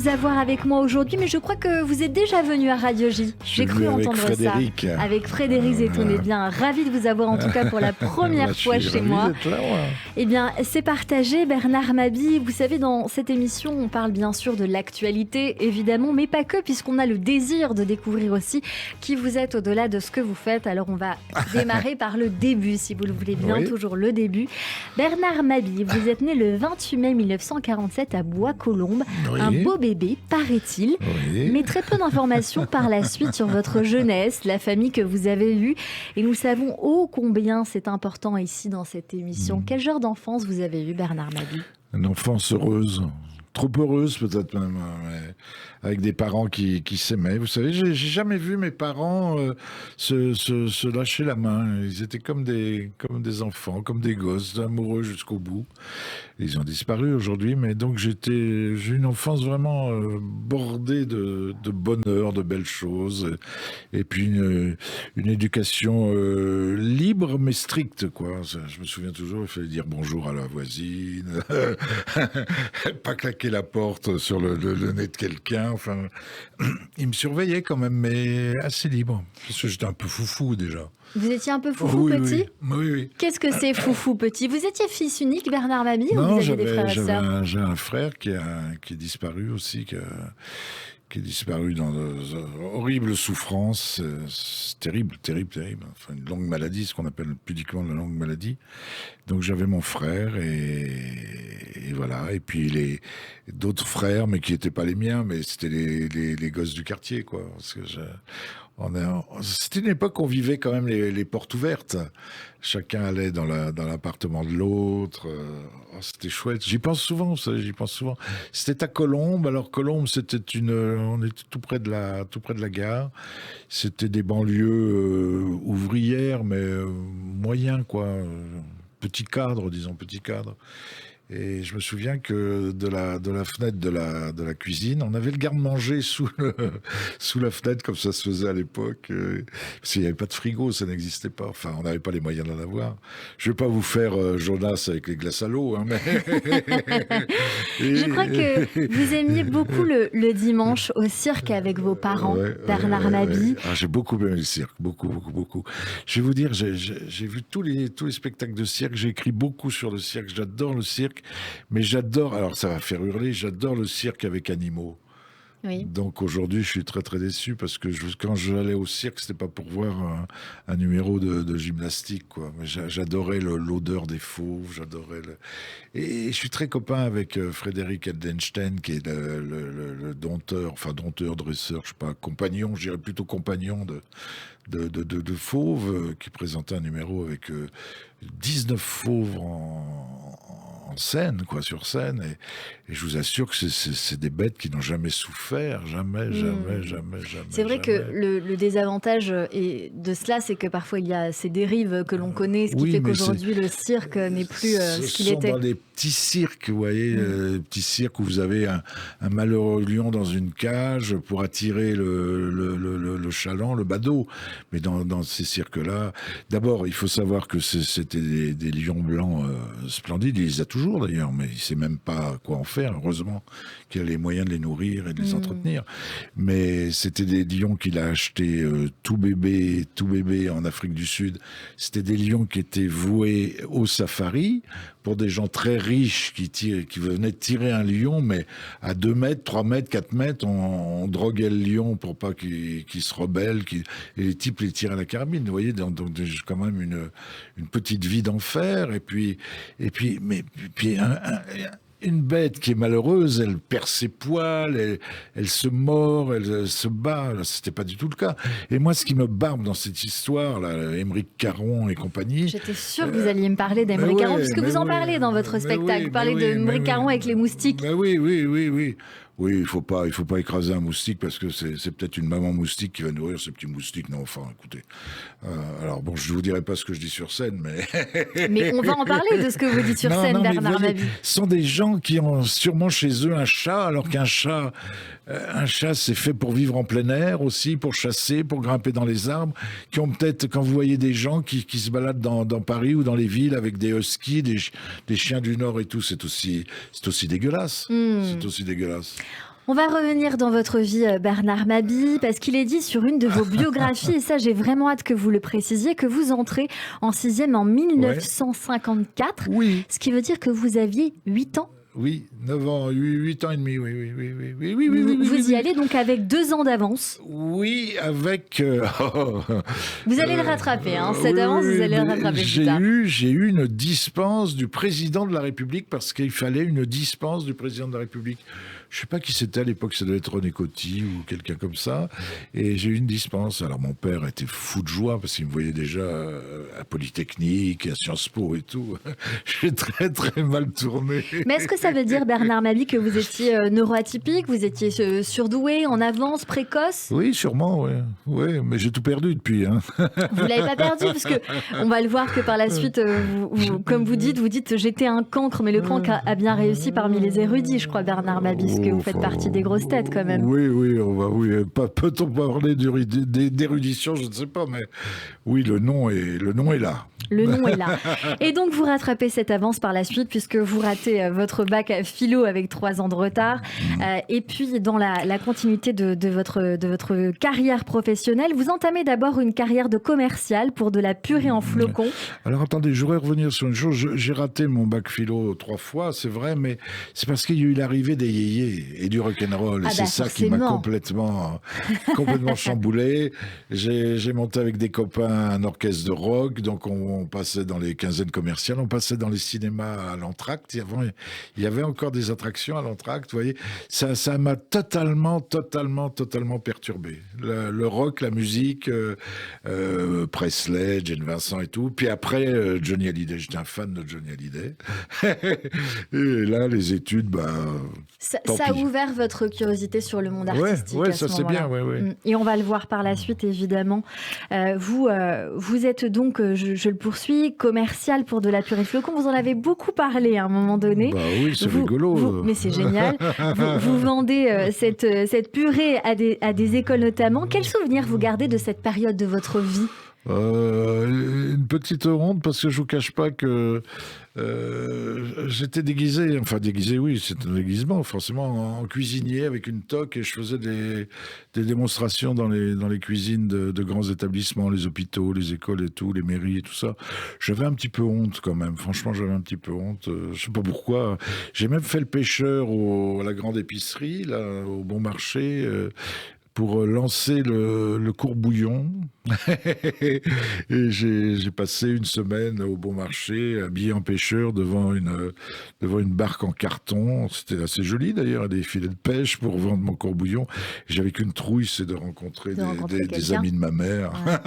Vous avoir avec moi aujourd'hui, mais je crois que vous êtes déjà venu à Radio J. J'ai cru entendre Frédéric. ça. Avec Frédéric Zetoun. Eh bien, ravi de vous avoir en tout cas pour la première fois chez moi. Là, Eh bien, c'est partagé. Bernard Mabie, vous savez, dans cette émission, on parle bien sûr de l'actualité, évidemment, mais pas que, puisqu'on a le désir de découvrir aussi qui vous êtes au-delà de ce que vous faites. Alors, on va démarrer par le début, si vous le voulez bien, Oui. toujours le début. Bernard Mabie, vous êtes né le 28 mai 1947 à Bois-Colombes. Oui. Un beau bébé, paraît-il. Oui. Mais très peu d'informations par la suite sur votre jeunesse, la famille que vous avez eue. Et nous savons ô combien c'est important ici dans cette émission. Quel genre d'enfance vous avez eu, Bernard Mabie ? Une enfance heureuse. Trop heureuse peut-être même, mais avec des parents qui s'aimaient. Vous savez, j'ai jamais vu mes parents se lâcher la main. Ils étaient comme des enfants, comme des gosses, amoureux jusqu'au bout. Ils ont disparu aujourd'hui, mais donc j'ai eu une enfance vraiment bordée de bonheur, de belles choses, et puis une éducation libre mais stricte, quoi. Je me souviens toujours, il fallait dire bonjour à la voisine, pas claquer la porte sur le nez de quelqu'un. Enfin, ils me surveillaient quand même, mais assez libre, parce que j'étais un peu foufou déjà. Vous étiez un peu foufou petit ? Oui. Qu'est-ce que c'est foufou petit ? Vous étiez fils unique, Bernard Mabie, ou Non, vous aviez des frères et sœurs ? j'ai un frère qui est disparu aussi, qui est disparu dans de horribles souffrances. C'est terrible. Enfin, une longue maladie, ce qu'on appelle pudiquement la longue maladie. Donc j'avais mon frère et voilà. Et puis d'autres frères, mais qui n'étaient pas les miens, mais c'était les gosses du quartier, quoi. Parce que c'était une époque où on vivait quand même les portes ouvertes. Chacun allait dans l'appartement de l'autre. C'était chouette. J'y pense souvent, ça, C'était à Colombes. Alors Colombes, on était tout près de la gare. C'était des banlieues ouvrières, mais moyens, quoi. Petit cadre. Et je me souviens que de la fenêtre de la cuisine, on avait le garde-manger sous la fenêtre, comme ça se faisait à l'époque. Parce qu'il n'y avait pas de frigo, ça n'existait pas. Enfin, on n'avait pas les moyens d'en avoir. Je ne vais pas vous faire Jonas avec les glaces à l'eau, hein, mais... Je crois que vous aimiez beaucoup le dimanche au cirque avec vos parents, Bernard Mabie. Ah, j'ai beaucoup aimé le cirque, beaucoup. Je vais vous dire, j'ai vu tous les spectacles de cirque, j'ai écrit beaucoup sur le cirque, j'adore le cirque. Mais alors ça va faire hurler, j'adore le cirque avec animaux. Oui. Donc aujourd'hui, je suis très très déçu parce que quand j'allais au cirque, c'était pas pour voir un numéro de gymnastique, quoi. Mais j'adorais l'odeur des fauves, et je suis très copain avec Frédéric Eldenstein, qui est le dompteur, dresseur, je sais pas, compagnon, je dirais plutôt compagnon de fauves, qui présentait un numéro avec 19 fauves en scène, quoi, sur scène, et je vous assure que c'est des bêtes qui n'ont jamais souffert, jamais. C'est vrai que le désavantage de cela, c'est que parfois il y a ces dérives que l'on connaît, ce qui fait qu'aujourd'hui le cirque n'est plus ce qu'il était. Dans les petits cirques, vous voyez, petits cirques où vous avez un malheureux lion dans une cage pour attirer le chaland, le badaud. Mais dans ces cirques-là, d'abord, il faut savoir que c'était des lions blancs splendides. Il les a toujours d'ailleurs, mais il sait même pas quoi en faire. Heureusement qu'il a les moyens de les nourrir et de les entretenir. Mais c'était des lions qu'il a achetés tout bébé en Afrique du Sud. C'était des lions qui étaient voués au safari pour des gens très riches qui venaient tirer un lion, mais à 2 mètres, 3 mètres, 4 mètres, on droguait le lion pour pas qu'il se rebelle, et les types les tiraient à la carabine. Vous voyez, donc quand même une petite vie d'enfer, et puis une bête qui est malheureuse, elle perd ses poils, elle se mord, elle se bat. Là, c'était pas du tout le cas. Et moi, ce qui me barbe dans cette histoire, là, Émeric Caron et compagnie... J'étais sûre que vous alliez me parler d'Émeric Caron, puisque vous en parlez dans votre spectacle. Vous parlez d'Émeric Caron avec les moustiques. Oui. Oui, il faut pas écraser un moustique parce que c'est peut-être une maman moustique qui va nourrir ces petits moustiques. Non, enfin, écoutez. Alors bon, je vous dirai pas ce que je dis sur scène, mais... Mais on va en parler de ce que vous dites sur scène, Bernard Mabie. Ce sont des gens qui ont sûrement chez eux un chat, alors qu'un chat, c'est fait pour vivre en plein air aussi, pour chasser, pour grimper dans les arbres, qui ont peut-être, quand vous voyez des gens qui se baladent dans Paris ou dans les villes avec des huskies, des chiens du Nord et tout, c'est aussi dégueulasse. C'est aussi dégueulasse. On va revenir dans votre vie, Bernard Mabie, parce qu'il est dit sur une de vos biographies, et ça j'ai vraiment hâte que vous le précisiez, que vous entrez en 6e en 1954, Oui. Ce qui veut dire que vous aviez 8 ans. Oui, 9 ans, 8 ans et demi, oui. Vous y allez donc avec 2 ans d'avance. Oui, avec... Vous allez le rattraper, hein, cette avance, vous allez le rattraper plus tard. J'ai eu une dispense du président de la République parce qu'il fallait une dispense du président de la République. Je ne sais pas qui c'était à l'époque, ça devait être René Coty ou quelqu'un comme ça. Et j'ai eu une dispense. Alors mon père était fou de joie parce qu'il me voyait déjà à Polytechnique, à Sciences Po et tout. J'ai très très mal tourné. Mais est-ce que ça veut dire, Bernard Mabie, que vous étiez neuroatypique, vous étiez surdoué, en avance, précoce? Oui, sûrement, oui. Oui, mais j'ai tout perdu depuis. Hein. Vous l'avez pas perdu, parce que on va le voir que par la suite, comme vous dites j'étais un cancre, mais le cancre a bien réussi parmi les érudits, je crois, Bernard Mabie, parce que vous faites partie des grosses têtes quand même. Oui, peut-on parler d'érudition, je ne sais pas, mais oui, le nom est là. Le nom est là. Et donc, vous rattrapez cette avance par la suite, puisque vous ratez votre bac à philo avec 3 ans de retard. Et puis, dans la continuité de votre carrière professionnelle, vous entamez d'abord une carrière de commercial pour de la purée en flocons. Alors, attendez, je voudrais revenir sur une chose. J'ai raté mon bac philo 3 fois, c'est vrai, mais c'est parce qu'il y a eu l'arrivée des yéyés et du rock'n'roll. C'est ça qui m'a complètement chamboulé. J'ai monté avec des copains un orchestre de rock, donc on passait dans les quinzaines commerciales, on passait dans les cinémas à l'entracte. Il y avait encore des attractions à l'entracte, vous voyez. Ça m'a totalement perturbé. Le rock, la musique, Presley, Jane Vincent et tout. Puis après, Johnny Hallyday. J'étais un fan de Johnny Hallyday. Et là, les études, ça a ouvert votre curiosité sur le monde artistique. Ouais, ça c'est bien. Ouais. Et on va le voir par la suite, évidemment. Vous êtes donc, je le poursuis, commercial pour de la purée flocon. Vous en avez beaucoup parlé à un moment donné. Oui, c'est rigolo. Mais c'est génial. vous vendez cette purée à des écoles notamment. Quel souvenir vous gardez de cette période de votre vie ? Une petite honte parce que je vous cache pas que j'étais déguisé, oui, c'est un déguisement forcément, en cuisinier avec une toque, et je faisais des démonstrations dans les cuisines de grands établissements, les hôpitaux, les écoles et tout, les mairies et tout ça. J'avais un petit peu honte quand même, franchement j'avais un petit peu honte, je sais pas pourquoi. J'ai même fait le pêcheur à la grande épicerie, là, au Bon Marché, pour lancer le courbouillon. Et j'ai passé une semaine au Bon Marché, habillé en pêcheur, devant une barque en carton. C'était assez joli d'ailleurs, des filets de pêche pour vendre mon courbouillon. J'avais qu'une trouille, c'est de rencontrer des amis de ma mère. Ouais.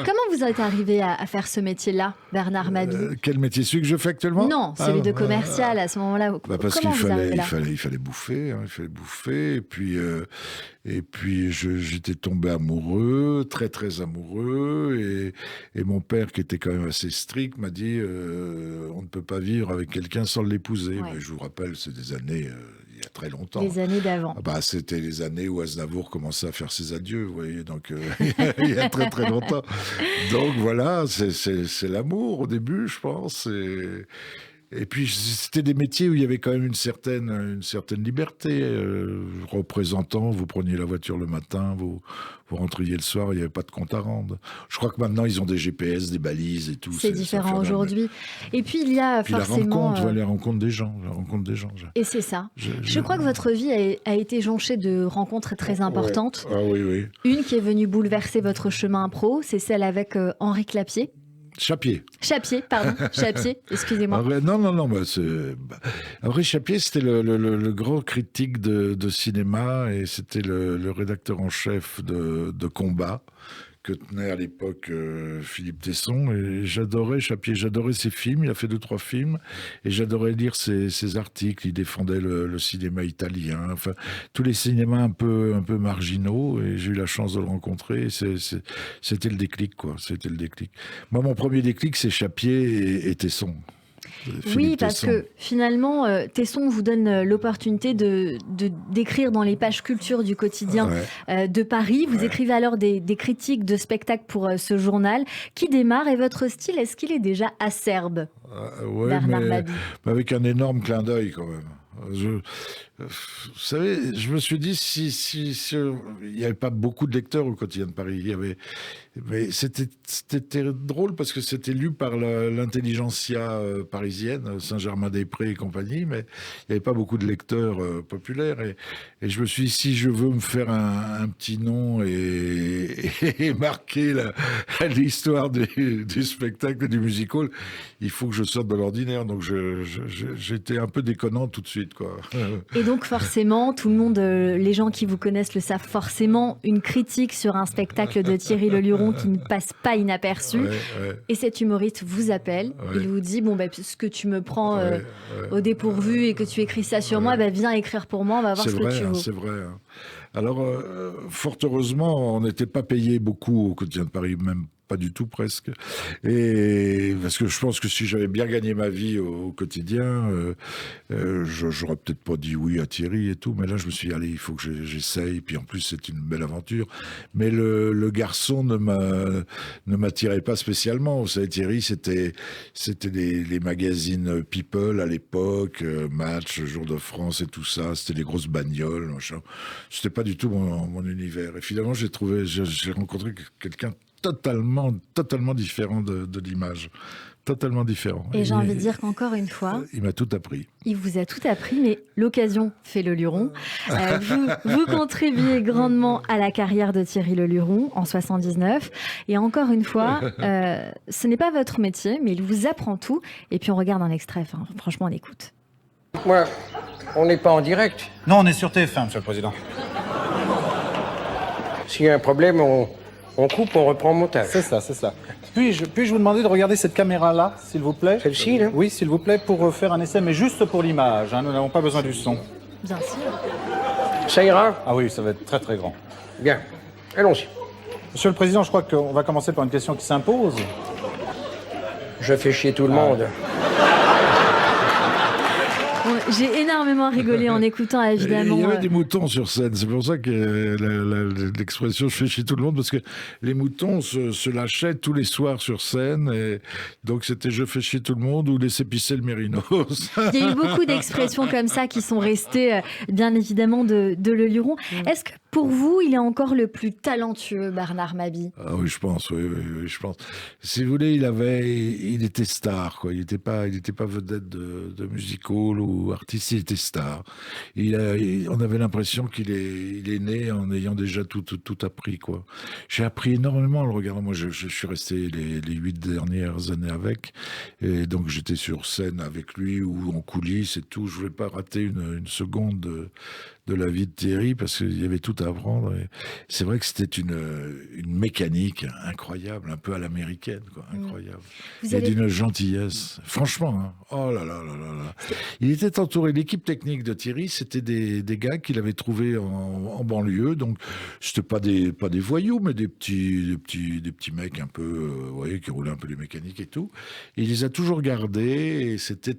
Comment vous êtes arrivé à faire ce métier-là, Bernard Mabie ? Quel métier, celui que je fais actuellement ? Non, celui de commercial à ce moment-là. Parce qu'il fallait bouffer, il fallait bouffer. Et puis j'étais tombé amoureux, très très amoureux, et mon père, qui était quand même assez strict, m'a dit on ne peut pas vivre avec quelqu'un sans l'épouser. Ouais. Mais je vous rappelle, c'est des années il y a très longtemps. Les années d'avant. C'était les années où Aznavour commençait à faire ses adieux, vous voyez, donc il y a très très longtemps. Donc voilà, c'est l'amour au début, je pense. Et puis, c'était des métiers où il y avait quand même une certaine liberté. Représentant, vous preniez la voiture le matin, vous rentriez le soir, il n'y avait pas de compte à rendre. Je crois que maintenant, ils ont des GPS, des balises et tout. C'est différent aujourd'hui. Et puis, il y a forcément... la rencontre des gens. Et c'est ça. Je crois que votre vie a été jonchée de rencontres très importantes. Ouais. Ah oui. Une qui est venue bouleverser votre chemin pro, c'est celle avec Henri Clapier. Chapier, excusez-moi. Non. Henri Chapier, c'était le grand critique de cinéma, et c'était le rédacteur en chef de Combat, que tenait à l'époque Philippe Tesson. Et j'adorais Chapier, j'adorais ses films. Il a fait 2-3 films, et j'adorais lire ses articles. Il défendait le cinéma italien, enfin tous les cinémas un peu marginaux, et j'ai eu la chance de le rencontrer. C'était le déclic, quoi. C'était le déclic. Moi, mon premier déclic, c'est Chapier et Tesson. Oui, parce que finalement, Tesson vous donne l'opportunité d'écrire dans les pages culture du quotidien de Paris. Vous écrivez alors des critiques de spectacles pour ce journal qui démarre. Et votre style, est-ce qu'il est déjà acerbe, Bernard Mabie ? Avec un énorme clin d'œil quand même. Vous savez, je me suis dit, il n'y avait pas beaucoup de lecteurs au quotidien de Paris. Mais c'était drôle parce que c'était lu par l'intelligentsia parisienne, Saint-Germain-des-Prés et compagnie, mais il n'y avait pas beaucoup de lecteurs populaires. Et je me suis dit, si je veux me faire un petit nom et marquer l'histoire du spectacle, du musical, il faut que je sorte de l'ordinaire. Donc j'étais un peu déconnant tout de suite, quoi. Et donc forcément, tout le monde, les gens qui vous connaissent le savent forcément, une critique sur un spectacle de Thierry Leluron qui ne passe pas inaperçu. Ouais, ouais. Et cet humoriste vous appelle, Ouais. il vous dit, bon, bah, puisque tu me prends Ouais, au dépourvu et que tu écris ça sur moi, bah, viens écrire pour moi, on va voir C'est ce vrai, que tu vaux. c'est vrai. Alors, fort heureusement, on n'était pas payé beaucoup au quotidien de Paris, même pas du tout presque. Et parce que je pense que si j'avais bien gagné ma vie au quotidien, j'aurais peut-être pas dit oui à Thierry et tout. Mais là, je me suis dit, allez, il faut que j'essaye. Puis en plus, c'est une belle aventure. Mais le garçon ne m'attirait pas spécialement. Vous savez, Thierry, c'était les magazines People à l'époque, Match, Jour de France et tout ça. C'était les grosses bagnoles, machin. C'était pas du tout mon univers. Et finalement, j'ai rencontré quelqu'un totalement différent de l'image. Totalement différent. Et j'ai envie de dire qu'encore une fois, il m'a tout appris. il vous a tout appris, mais l'occasion fait le luron. Vous contribuez grandement à la carrière de Thierry Leluron en 79. Et encore une fois, ce n'est pas votre métier, mais il vous apprend tout. Et puis on regarde un extrait, enfin, franchement, on écoute. Moi, on n'est pas en direct. Non, on est sur TF1, Monsieur le Président. S'il y a un problème, on coupe, on reprend le montage. C'est ça, c'est ça. Puis-je vous demander de regarder cette caméra-là, s'il vous plaît? Celle-ci, là? Oui, s'il vous plaît, pour faire un essai, mais juste pour l'image. Hein, nous n'avons pas besoin du son. Bien sûr. Ça ira? Ah oui, ça va être très très grand. Bien. Allons-y. Monsieur le Président, je crois qu'on va commencer par une question qui s'impose. Je fais chier tout le monde. Bon, j'ai énormément rigolé en écoutant, évidemment. Il y avait des moutons sur scène. C'est pour ça que l'expression « je fais chier tout le monde », parce que les moutons se lâchaient tous les soirs sur scène. Et donc c'était « je fais chier tout le monde » ou « laissez pisser le mérinos ». Il y a eu beaucoup d'expressions comme ça qui sont restées, bien évidemment, de Leluron. Est-ce que pour vous, il est encore le plus talentueux, Bernard Mabie? Ah oui, je pense, oui, je pense. Si vous voulez, il était star, quoi. Il n'était pas vedette de musical ou artiste, il était star. On avait l'impression qu'il est né en ayant déjà tout appris, quoi. J'ai appris énormément en le regardant. Moi, je suis resté les 8 dernières années avec, et donc j'étais sur scène avec lui ou en coulisses et tout. Je voulais pas rater une seconde de la vie de Thierry parce qu'il y avait tout à apprendre. Et c'est vrai que c'était une mécanique incroyable, un peu à l'américaine, quoi, incroyable. Et d'une gentillesse. Franchement, hein. Oh là là là là là. Il était entouré, l'équipe technique de Thierry, c'était des gars qu'il avait trouvés en banlieue, donc c'était pas des voyous, mais des petits mecs un peu, vous voyez, qui roulaient un peu les mécaniques et tout. Et il les a toujours gardés et c'était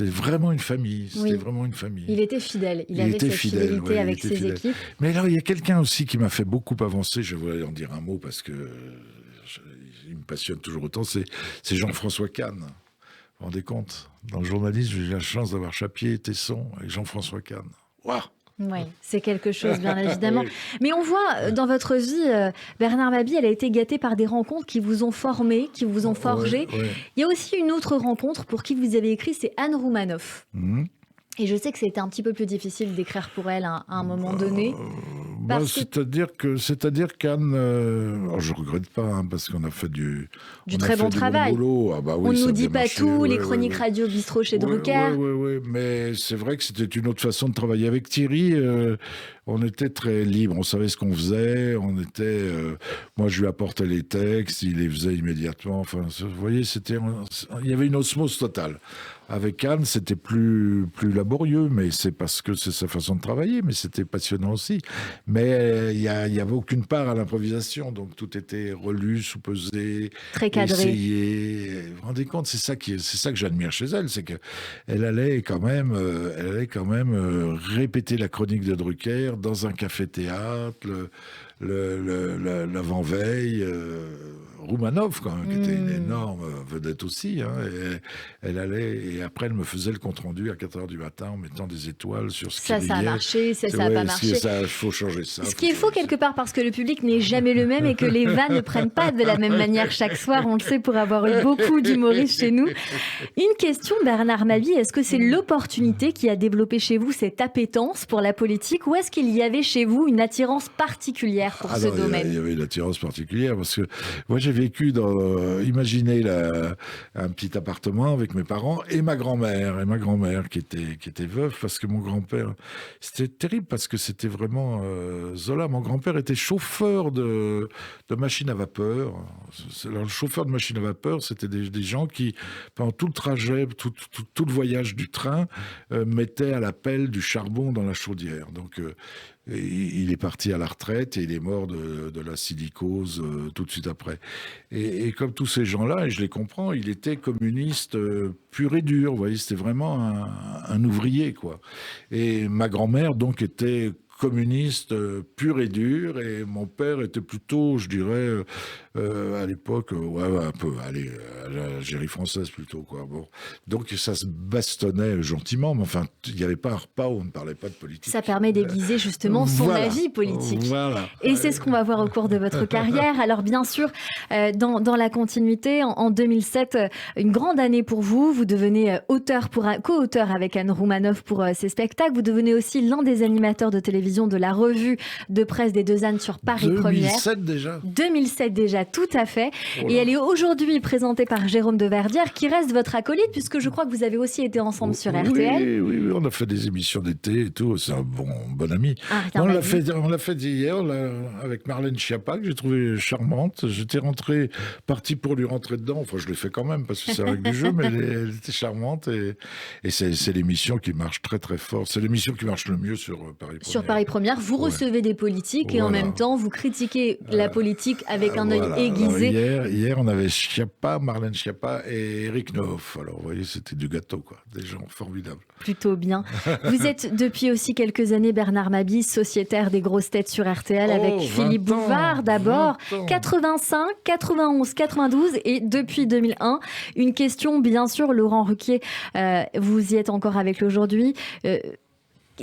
vraiment une famille. C'était vraiment une famille. Il était fidèle. Il avait cette fidélité avec ses équipes. Mais alors, il y a quelqu'un aussi qui m'a fait beaucoup avancer. Je voulais en dire un mot parce que il me passionne toujours autant. C'est Jean-François Kahn. Vous vous rendez compte? Dans le journalisme, j'ai eu la chance d'avoir Chapier, Tesson et Jean-François Kahn. Waouh! Oui, c'est quelque chose, bien évidemment. Oui. Mais on voit dans votre vie, Bernard Mabie, elle a été gâtée par des rencontres qui vous ont formé, qui vous ont forgé. Ouais. Il y a aussi une autre rencontre pour qui vous avez écrit, c'est Anne Roumanoff. Mmh. Et je sais que c'était un petit peu plus difficile d'écrire pour elle à un moment donné. C'est-à-dire qu'Anne, je regrette pas, hein, parce qu'on a fait du très bon travail. Boulot. Ah bah oui, On ne ça nous a dit bien pas marché. tout, les Ouais, chroniques ouais. radio bistrot chez Drucker. Oui, mais c'est vrai que c'était une autre façon de travailler avec Thierry. On était très libre, on savait ce qu'on faisait. Moi, je lui apportais les textes, il les faisait immédiatement. Enfin, vous voyez, il y avait une osmose totale. Avec Anne, c'était plus laborieux, mais c'est parce que c'est sa façon de travailler, mais c'était passionnant aussi. Mais il y avait aucune part à l'improvisation, donc tout était relu, sous-pesé, Très cadré. essayé. Vous vous rendez compte, c'est ça que j'admire chez elle, c'est que elle allait quand même répéter la chronique de Drucker dans un café-théâtre, l'avant-veille, Roumanoff, quand même, qui était une énorme vedette aussi. Hein, et elle allait, et après, elle me faisait le compte-rendu à 4h du matin en mettant des étoiles sur ce qu'il Ça a marché, ça n'a pas marché. Il faut changer ça. Ce qui est faux quelque part, parce que le public n'est jamais le même et que les vannes ne prennent pas de la même manière chaque soir. On le sait pour avoir eu beaucoup d'humoristes chez nous. Une question, Bernard Mabie, est-ce que c'est l'opportunité qui a développé chez vous cette appétence pour la politique, ou est-ce qu'il y avait chez vous une attirance particulière pour ce domaine? Il y avait une attirance particulière, parce que moi j'ai vécu imaginez un petit appartement avec mes parents et ma grand-mère qui était veuve, parce que mon grand-père, c'était terrible, parce que c'était vraiment Zola. Mon grand-père était chauffeur de machine à vapeur. Alors, le chauffeur de machine à vapeur, c'était des gens qui, pendant tout le trajet, tout le voyage du train, mettaient à la pelle du charbon dans la chaudière. Donc, il est parti à la retraite et il est mort de la silicose tout de suite après. Et comme tous ces gens-là, et je les comprends, il était communiste pur et dur. Vous voyez, c'était vraiment un ouvrier, quoi. Et ma grand-mère, donc, était communiste pur et dur, et mon père était plutôt, je dirais, à l'époque, un peu, allez, à l'Algérie française plutôt, quoi. Bon. Donc ça se bastonnait gentiment, mais enfin, il n'y avait pas un repas où on ne parlait pas de politique. Ça permet d'aiguiser justement son avis politique. Voilà. Et c'est ce qu'on va voir au cours de votre carrière. Alors bien sûr, dans la continuité, en 2007, une grande année pour vous. Vous devenez co-auteur avec Anne Roumanoff pour ces spectacles. Vous devenez aussi l'un des animateurs de télévision de la revue de presse des Deux Ânes sur Paris Première. 2007 déjà, tout à fait. Oh, et elle est aujourd'hui présentée par Jérôme Deverdière, qui reste votre acolyte, puisque je crois que vous avez aussi été ensemble sur RTL. Oui, on a fait des émissions d'été et tout. C'est un bon ami. On l'a fait hier là, avec Marlène Schiappa, que j'ai trouvé charmante. J'étais parti pour lui rentrer dedans. Enfin, je l'ai fait quand même, parce que c'est avec du jeu, mais elle était charmante. Et c'est l'émission qui marche très très fort. C'est l'émission qui marche le mieux sur Paris Première. Sur Paris Première, vous recevez des politiques et en même temps, vous critiquez la politique avec un œil aiguisé. Alors hier, on avait Schiappa, Marlène Schiappa et Eric Neuf. Alors, vous voyez, c'était du gâteau, quoi. Des gens formidables. Plutôt bien. Vous êtes depuis aussi quelques années, Bernard Mabie, sociétaire des grosses têtes sur RTL avec Philippe Bouvard d'abord. 85, 91, 92 et depuis 2001. Une question, bien sûr, Laurent Ruquier, vous y êtes encore avec lui aujourd'hui.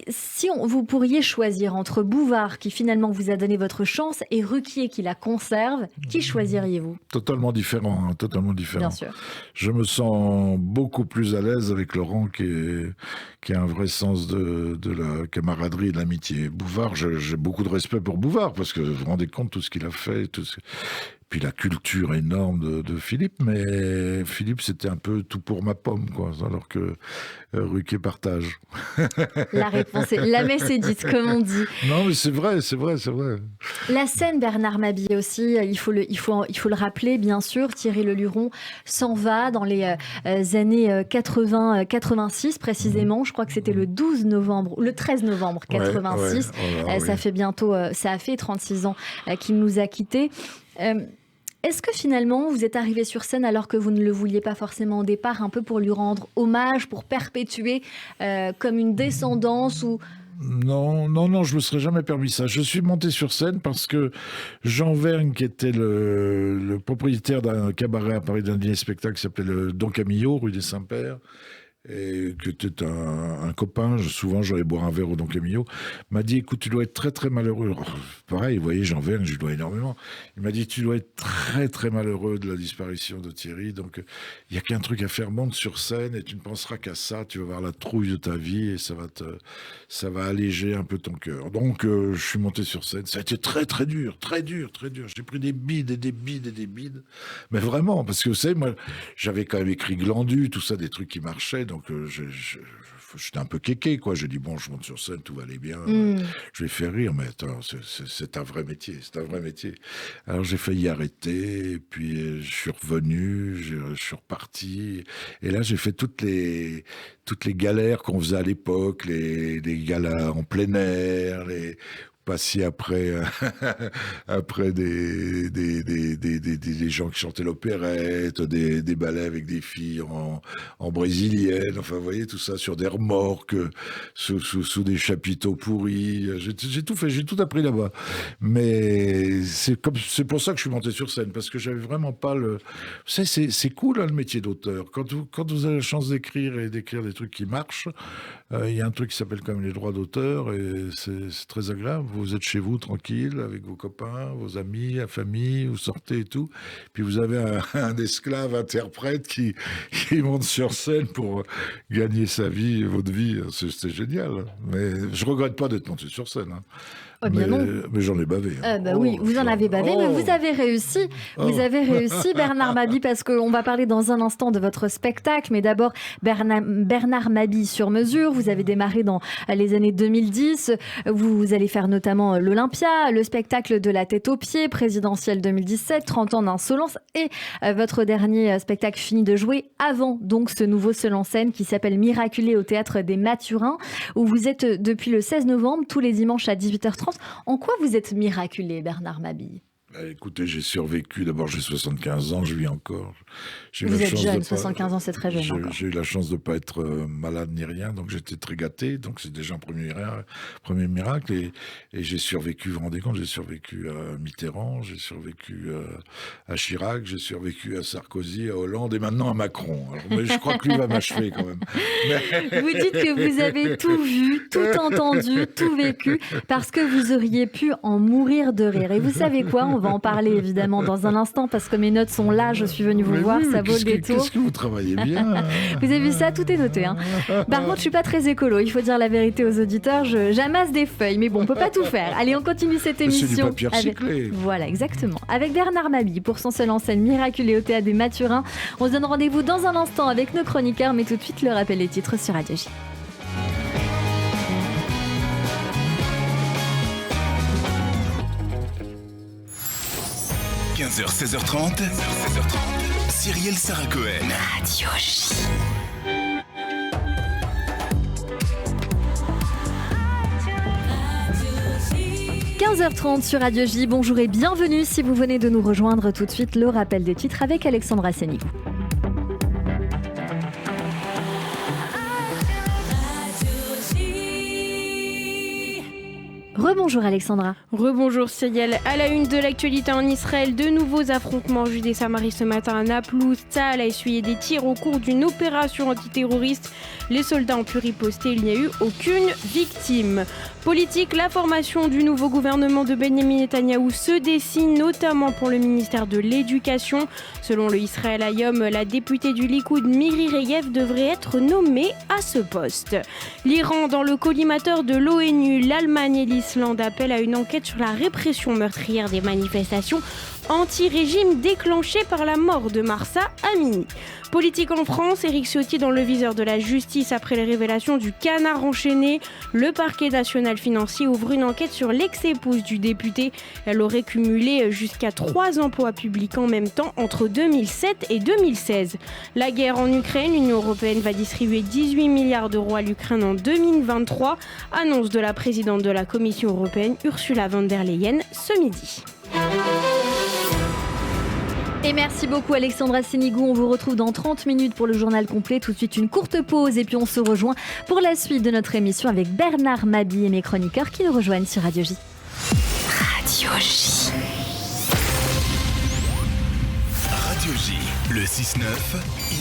Si vous pourriez choisir entre Bouvard, qui finalement vous a donné votre chance, et Ruquier, qui la conserve, qui choisiriez-vous? Totalement différent, hein, totalement différent. Bien sûr. Je me sens beaucoup plus à l'aise avec Laurent, qui a un vrai sens de la camaraderie et de l'amitié. Bouvard, j'ai beaucoup de respect pour Bouvard, parce que vous vous rendez compte de tout ce qu'il a fait, puis la culture énorme de Philippe, mais Philippe, c'était un peu tout pour ma pomme, quoi, alors que Ruquier partage. La réponse est, la messe est dite, comme on dit. Non, mais c'est vrai. La scène Bernard Mabie aussi, il faut le rappeler, bien sûr, Thierry Leluron s'en va dans les années 86 précisément. Je crois que c'était le 13 novembre 86. Ça fait bientôt, ça a fait 36 ans qu'il nous a quittés. Est-ce que finalement vous êtes arrivé sur scène alors que vous ne le vouliez pas forcément au départ, un peu pour lui rendre hommage, pour perpétuer comme une descendance ou... Non, je me serais jamais permis ça. Je suis monté sur scène parce que Jean Vergne, qui était le propriétaire d'un cabaret à Paris, d'un dîner spectacle qui s'appelait le Don Camillo, rue des Saints-Pères, et qui était un copain, souvent j'allais boire un verre au Don Camillo, m'a dit, écoute, tu dois être très très malheureux. Alors, pareil, vous voyez, Jean Vergne, je lui dois énormément. Il m'a dit, tu dois être très très malheureux de la disparition de Thierry, donc il n'y a qu'un truc à faire, monte sur scène et tu ne penseras qu'à ça, tu vas voir la trouille de ta vie et ça va alléger un peu ton cœur. Donc je suis monté sur scène, ça a été très très dur. J'ai pris des bides et des bides et des bides, mais vraiment, parce que vous savez, moi j'avais quand même écrit Glandu, tout ça, des trucs qui marchaient. Donc j'étais un peu kéké, quoi. J'ai dit, bon, je monte sur scène, tout va aller bien, je vais faire rire, mais attends, c'est un vrai métier, Alors j'ai failli arrêter, et puis je suis revenu, je suis reparti, et là j'ai fait toutes les galères qu'on faisait à l'époque, les galas en plein air, passiez après après des gens qui chantaient l'opérette, des ballets avec des filles en brésilienne, enfin vous voyez tout ça sur des remorques, sous des chapiteaux pourris. J'ai tout fait, j'ai tout appris là-bas. Mais c'est pour ça que je suis monté sur scène, parce que j'avais vraiment pas le. Vous savez, c'est cool hein, le métier d'auteur. Quand vous avez la chance d'écrire et d'écrire des trucs qui marchent, il y a un truc qui s'appelle quand même les droits d'auteur et c'est très agréable. Vous êtes chez vous tranquille avec vos copains, vos amis, la famille, vous sortez et tout. Puis vous avez un esclave interprète qui monte sur scène pour gagner sa vie, votre vie. C'est génial. Mais je regrette pas d'être monté sur scène. Hein. Oh, bien mais j'en ai bavé. Hein. Oui, vous en avez bavé, mais vous avez réussi. Vous avez réussi, Bernard Mabie, parce qu'on va parler dans un instant de votre spectacle. Mais d'abord, Bernard Mabie sur mesure. Vous avez démarré dans les années 2010. Vous allez faire notamment l'Olympia, le spectacle de la tête aux pieds, présidentiel 2017, 30 ans d'insolence. Et votre dernier spectacle fini de jouer avant donc ce nouveau seul en scène qui s'appelle Miraculé au Théâtre des Mathurins, où vous êtes depuis le 16 novembre, tous les dimanches à 18h30. En quoi vous êtes miraculé, Bernard Mabie ? Écoutez, j'ai survécu. D'abord, j'ai 75 ans, je vis encore. Vous êtes jeune, 75 ans, c'est très jeune encore. J'ai eu la chance de ne pas être malade ni rien, donc j'étais très gâté. Donc c'est déjà un premier miracle. Et j'ai survécu, vous vous rendez compte, j'ai survécu à Mitterrand, j'ai survécu à Chirac, j'ai survécu à Sarkozy, à Hollande et maintenant à Macron. Alors, mais je crois que lui va m'achever quand même. Vous dites que vous avez tout vu, tout entendu, tout vécu, parce que vous auriez pu en mourir de rire. Et vous savez quoi ? On va en parler évidemment dans un instant parce que mes notes sont là, je suis venue vous voir, oui, ça vaut le détour. Qu'est-ce que vous travaillez bien. Vous avez vu ça, tout est noté. Hein. Par contre, je suis pas très écolo, il faut dire la vérité aux auditeurs, j'amasse des feuilles, mais bon, on peut pas tout faire. Allez, on continue cette émission. C'est du papier recyclé. Voilà, exactement. Avec Bernard Mabie pour son seul en scène Miraculé au Théâtre des Mathurins. On se donne rendez-vous dans un instant avec nos chroniqueurs, mais tout de suite le rappel des titres sur Radio J. 15h, 16h30, Cyrielle Sarah Cohen. Radio J. – 15h30 sur Radio J. Bonjour et bienvenue si vous venez de nous rejoindre. Tout de suite, le rappel des titres avec Alexandra Sénigou. Rebonjour Alexandra. Rebonjour Cyrielle. À la une de l'actualité en Israël, de nouveaux affrontements Judée-Samarie ce matin à Naplouse. Tsahal a essuyé des tirs au cours d'une opération antiterroriste. Les soldats ont pu riposter, il n'y a eu aucune victime. Politique, la formation du nouveau gouvernement de Benjamin Netanyahou se dessine, notamment pour le ministère de l'Éducation. Selon le Israël Hayom, la députée du Likoud Miri Regev devrait être nommée à ce poste. L'Iran dans le collimateur de l'ONU, l'Allemagne et l'Islande appellent à une enquête sur la répression meurtrière des manifestations anti-régime déclenchée par la mort de Mahsa Amini. Politique en France, Éric Ciotti dans le viseur de la justice après les révélations du canard enchaîné. Le parquet national financier ouvre une enquête sur l'ex-épouse du député. Elle aurait cumulé jusqu'à 3 emplois publics en même temps entre 2007 et 2016. La guerre en Ukraine, l'Union européenne va distribuer 18 milliards d'euros à l'Ukraine en 2023. Annonce de la présidente de la Commission européenne, Ursula von der Leyen, ce midi. Et merci beaucoup Alexandra Sénigou, on vous retrouve dans 30 minutes pour le journal complet. Tout de suite une courte pause et puis on se rejoint pour la suite de notre émission avec Bernard Mabie et mes chroniqueurs qui nous rejoignent sur Radio J. Radio J. Radio J, le 6-9,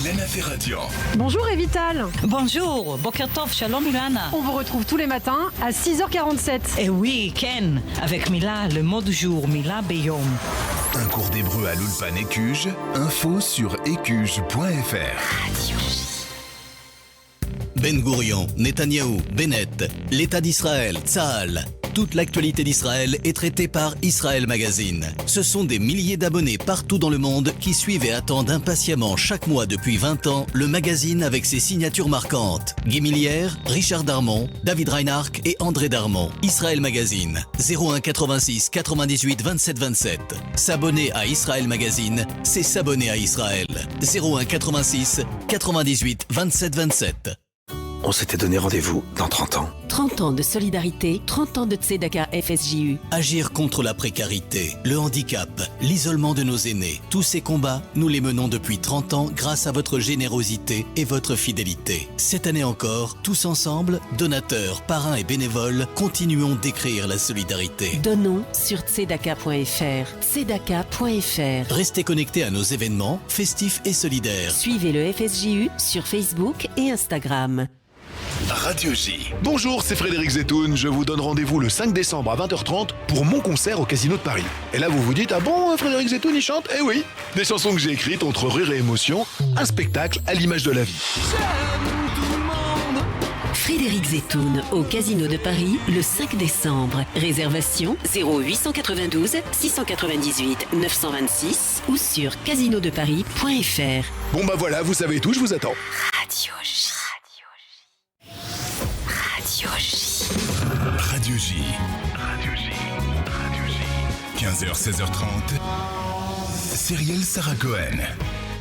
Ilana Ferradian. Bonjour Evital. Bonjour, Boker Tov, Shalom Ilana. On vous retrouve tous les matins à 6h47. Et oui, Ken, avec Mila, le mot du jour, Mila Beyom. Un cours d'hébreu à l'Ulpan Écuge, info sur écuge.fr. Radio J. Ben Gourion, Netanyahou, Bennett, l'État d'Israël, Tsahal. Toute l'actualité d'Israël est traitée par Israël Magazine. Ce sont des milliers d'abonnés partout dans le monde qui suivent et attendent impatiemment chaque mois depuis 20 ans le magazine avec ses signatures marquantes. Guy Millière, Richard Darmon, David Reinhardt et André Darmon. Israël Magazine, 01 86 98 27 27. S'abonner à Israël Magazine, c'est s'abonner à Israël. 01 86 98 27 27. on s'était donné rendez-vous dans 30 ans. 30 ans de solidarité, 30 ans de Tzedaka FSJU. Agir contre la précarité, le handicap, l'isolement de nos aînés. Tous ces combats, nous les menons depuis 30 ans grâce à votre générosité et votre fidélité. Cette année encore, tous ensemble, donateurs, parrains et bénévoles, continuons d'écrire la solidarité. Donnons sur tzedaka.fr. Tzedaka.fr. Restez connectés à nos événements, festifs et solidaires. Suivez le FSJU sur Facebook et Instagram. Radio J. Bonjour, c'est Frédéric Zetoun. Je vous donne rendez-vous le 5 décembre à 20h30 pour mon concert au Casino de Paris. Et là, vous vous dites, ah bon, Frédéric Zetoun, il chante? Eh oui, des chansons que j'ai écrites entre rire et émotion, un spectacle à l'image de la vie. Frédéric Zetoun au Casino de Paris le 5 décembre. Réservation 0892 698 926 ou sur casinodeparis.fr. Bon bah voilà, vous savez tout, je vous attends. Radio J. Radio J. Radio J. Radio J. Radio J. 15h, 16h30. Cyrielle Sarah Cohen.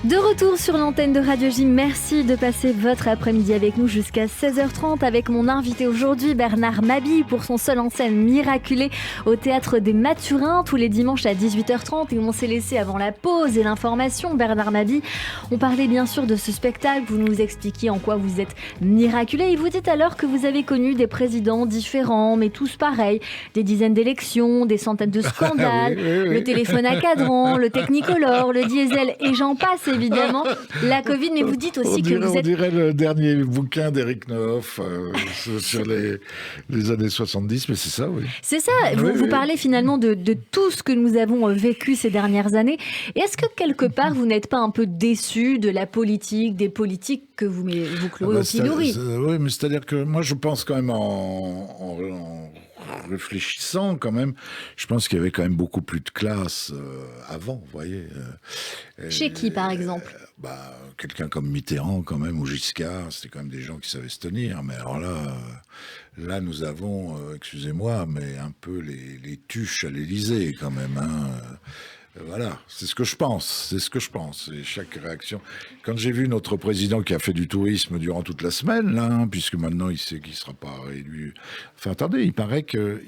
De retour sur l'antenne de Radio J, merci de passer votre après-midi avec nous jusqu'à 16h30 avec mon invité aujourd'hui Bernard Mabille pour son seul en scène Miraculé au Théâtre des Mathurins tous les dimanches à 18h30 et on s'est laissé avant la pause et l'information. Bernard Mabille, on parlait bien sûr de ce spectacle, vous nous expliquiez en quoi vous êtes miraculé et vous dites alors que vous avez connu des présidents différents mais tous pareils, des dizaines d'élections, des centaines de scandales, oui. Le téléphone à cadran, le Technicolor, le diesel et j'en passe évidemment, la Covid, mais vous dites aussi que vous êtes... On dirait le dernier bouquin d'Éric Nehoff sur les années 70, mais c'est ça, oui. C'est ça, vous parlez finalement de tout ce que nous avons vécu ces dernières années. Et est-ce que quelque part, vous n'êtes pas un peu déçu de la politique, des politiques que vous clouez au pilori? Oui, mais c'est-à-dire que moi, je pense quand même en réfléchissant quand même, je pense qu'il y avait quand même beaucoup plus de classe avant, vous voyez. Chez qui, par exemple? Quelqu'un comme Mitterrand, quand même, ou Giscard, c'était quand même des gens qui savaient se tenir. Mais alors là nous avons, excusez-moi, mais un peu les tuches à l'Élysée, quand même, hein. Voilà, c'est ce que je pense, Et chaque réaction... Quand j'ai vu notre président qui a fait du tourisme durant toute la semaine, là, hein, puisque maintenant il sait qu'il ne sera pas réélu... Enfin, attendez, il paraît que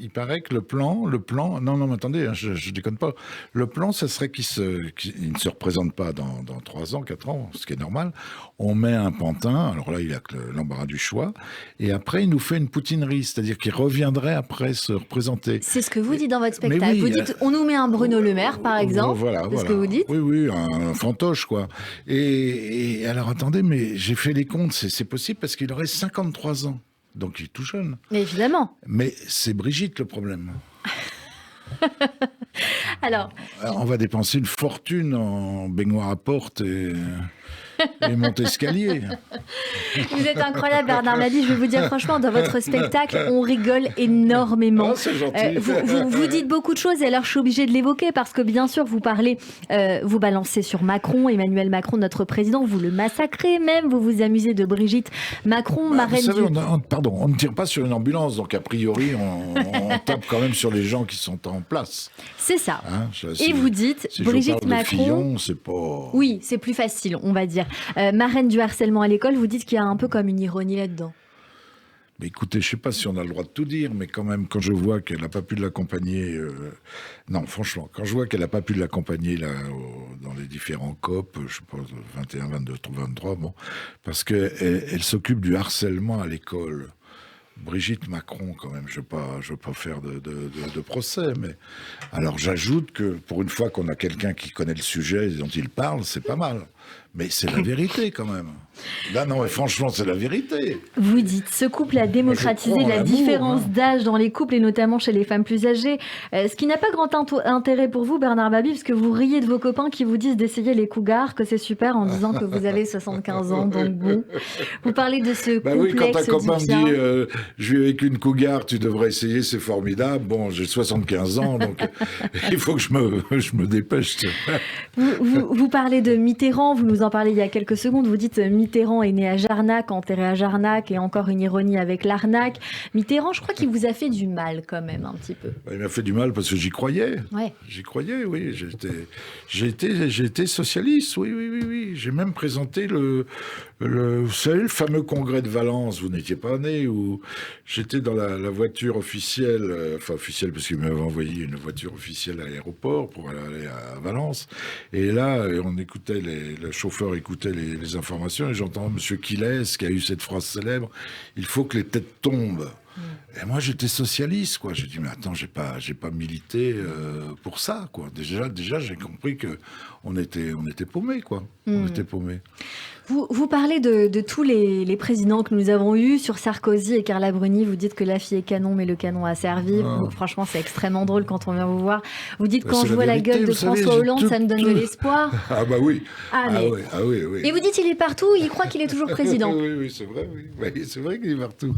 le plan... Non, mais attendez, hein, je déconne pas. Le plan, ça serait qu'il ne se représente pas dans 3 ans, 4 ans, ce qui est normal. On met un pantin, alors là, il a l'embarras du choix, et après, il nous fait une poutinerie, c'est-à-dire qu'il reviendrait après se représenter. C'est ce que vous dites dans votre spectacle. Oui, vous dites, on nous met un Bruno Le Maire, par exemple. Voilà. Ce que vous dites. Oui, un fantoche, quoi. Et alors, attendez, mais j'ai fait les comptes, c'est possible parce qu'il aurait 53 ans. Donc, il est tout jeune. Mais évidemment. Mais c'est Brigitte le problème. Alors, on va dépenser une fortune en baignoire à porte et Montescalier. Vous êtes incroyable, Bernard Mabille. Je vais vous dire franchement, dans votre spectacle, on rigole énormément. Oh, c'est gentil. Vous dites beaucoup de choses et alors je suis obligée de l'évoquer parce que bien sûr, vous parlez, vous balancez sur Macron, Emmanuel Macron, notre président, vous le massacrez même, vous vous amusez de Brigitte Macron, marraine vous savez, on ne tire pas sur une ambulance, donc a priori, on tape quand même sur les gens qui sont en place. C'est ça. Hein, et vous dites, si Brigitte je Macron... Fillon, c'est pas... Oui, c'est plus facile, on va dire. Marraine du harcèlement à l'école, vous dites qu'il y a un peu comme une ironie là-dedans. Mais écoutez, je ne sais pas si on a le droit de tout dire, mais quand même, quand je vois qu'elle n'a pas pu l'accompagner... Non, franchement, quand je vois qu'elle n'a pas pu l'accompagner là, dans les différents COP, je sais pas, 21, 22, 23, bon, parce qu'elle s'occupe du harcèlement à l'école. Brigitte Macron, quand même, je veux pas faire de procès, mais... Alors, j'ajoute que, pour une fois qu'on a quelqu'un qui connaît le sujet et dont il parle, c'est pas mal. Mais c'est la vérité, quand même. Là, non, mais franchement, c'est la vérité. Vous dites, ce couple a démocratisé la différence d'âge dans les couples et notamment chez les femmes plus âgées. Ce qui n'a pas grand intérêt pour vous, Bernard Mabille, parce que vous riez de vos copains qui vous disent d'essayer les cougars, que c'est super en disant que vous avez 75 ans, donc bon. Vous parlez de ce complexe oui, quand un copain du bien. me dit je vis avec une cougar, tu devrais essayer, c'est formidable. Bon, j'ai 75 ans, donc il faut que je me dépêche. Vous parlez de Mitterrand, Mitterrand, vous nous en parlez il y a quelques secondes, vous dites Mitterrand est né à Jarnac, enterré à Jarnac, et encore une ironie avec l'arnaque. Mitterrand, je crois qu'il vous a fait du mal quand même, un petit peu. Il m'a fait du mal parce que j'y croyais. Ouais. J'y croyais, oui. J'ai été socialiste, oui. J'ai même présenté vous savez, le fameux congrès de Valence, vous n'étiez pas né, où j'étais dans la voiture officielle, officielle parce qu'il m'avait envoyé une voiture officielle à l'aéroport pour aller à Valence. Et là, le chauffeur écoutait les informations et j'entends M. Quilles qui a eu cette phrase célèbre, « Il faut que les têtes tombent ». Et moi, j'étais socialiste, quoi. J'ai dit, mais attends, j'ai pas milité pour ça, quoi. Déjà, j'ai compris que on était paumés, quoi. On était paumés. Vous parlez de tous les présidents que nous avons eus, sur Sarkozy et Carla Bruni. Vous dites que la fille est canon, mais le canon a servi. Franchement, c'est extrêmement drôle quand on vient vous voir. Vous dites, quand je vois la gueule de François Hollande, ça me donne de l'espoir. Ah bah oui. Oui. Et vous dites, il est partout, il croit qu'il est toujours président. Oui, c'est vrai, oui. C'est vrai qu'il est partout.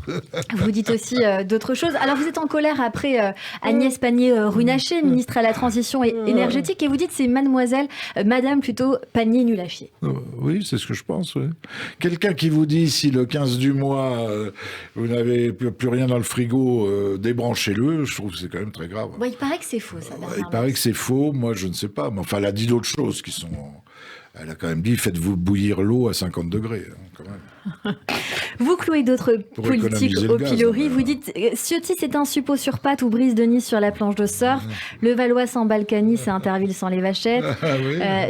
Vous dites aussi d'autres choses. Alors, vous êtes en colère après Agnès Pannier-Runacher, ministre à la Transition énergétique, et vous dites, c'est Madame Pannier-Nulachier. Oui, c'est ce que je pense. Oui. Quelqu'un qui vous dit si le 15 du mois vous n'avez plus rien dans le frigo, débranchez-le, je trouve que c'est quand même très grave. Bon, il paraît que c'est faux, ça. Il paraît que c'est faux, moi je ne sais pas, mais enfin elle a dit d'autres choses qui sont... Elle a quand même dit faites-vous bouillir l'eau à 50 degrés, quand même. Vous clouez d'autres politiques au pilori. Vous dites Ciotti, c'est un suppôt sur pattes ou Brice de Nice sur la planche de surf. Le Valois sans Balkany, c'est Interville sans les vachettes.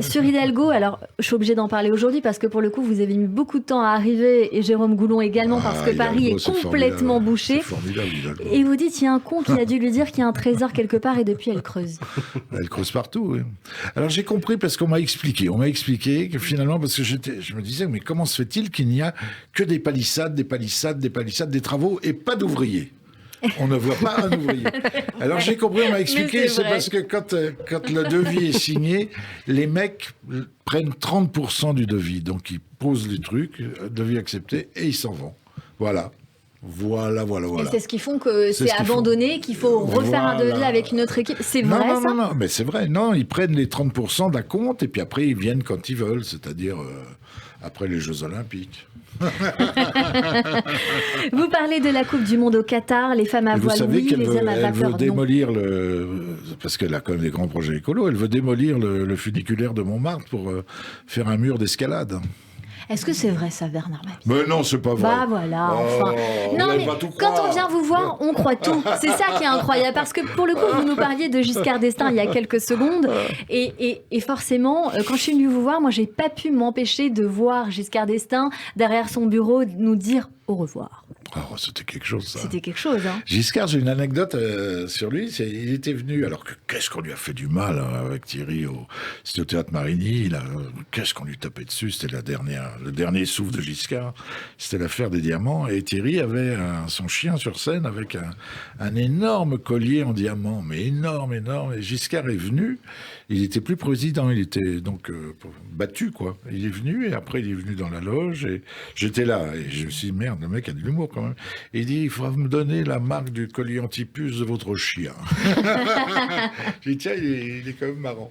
Sur Hidalgo, alors je suis obligée d'en parler aujourd'hui parce que pour le coup, vous avez mis beaucoup de temps à arriver et Jérôme Goulon également parce que Paris est complètement bouché. Et vous dites il y a un con qui a dû lui dire qu'il y a un trésor quelque part et depuis elle creuse. Elle creuse partout, oui. Alors j'ai compris parce qu'on m'a expliqué. On m'a expliqué que finalement, parce que je me disais, mais comment se fait-il qu'il n'y a que des palissades, des travaux et pas d'ouvriers? On ne voit pas un ouvrier. Alors j'ai compris, on m'a expliqué, c'est parce que quand le devis est signé, les mecs prennent 30% du devis. Donc ils posent les trucs, devis accepté, et ils s'en vont. Voilà. Et c'est ce qui font que c'est abandonné, qu'il faut refaire un devis avec une autre équipe. C'est vrai, ça ? Non, mais c'est vrai. Non, ils prennent les 30% d'un compte et puis après, ils viennent quand ils veulent, c'est-à-dire après les Jeux Olympiques. Vous parlez de la Coupe du Monde au Qatar, les femmes à voile, oui, les hommes à vapeur, non. Elle veut démolir parce qu'elle a quand même des grands projets écolos, elle veut démolir le funiculaire de Montmartre pour faire un mur d'escalade. Est-ce que c'est vrai ça, Bernard Mabie ? Mais non, c'est pas vrai. Bah voilà, enfin. Non, mais quand on vient vous voir, on croit tout. C'est ça qui est incroyable. Parce que pour le coup, vous nous parliez de Giscard d'Estaing il y a quelques secondes. Et forcément, quand je suis venue vous voir, moi, j'ai pas pu m'empêcher de voir Giscard d'Estaing derrière son bureau nous dire au revoir. Oh, c'était quelque chose, ça. C'était quelque chose, hein. Giscard, j'ai une anecdote sur lui. Il était venu, alors qu'est-ce qu'on lui a fait du mal avec Thierry. C'était au Théâtre Marigny. Qu'est-ce qu'on lui tapait dessus. C'était le dernier souffle de Giscard. C'était l'affaire des diamants. Et Thierry avait son chien sur scène avec un énorme collier en diamant. Mais énorme. Et Giscard est venu. Il n'était plus président. Il était donc battu, quoi. Il est venu et après, il est venu dans la loge. Et j'étais là. Et je me suis dit, merde, le mec a de l'humour, quand même. Et il dit, il faudra me donner la marque du collier anti-puce de votre chien. J'ai dit, tiens, il est quand même marrant.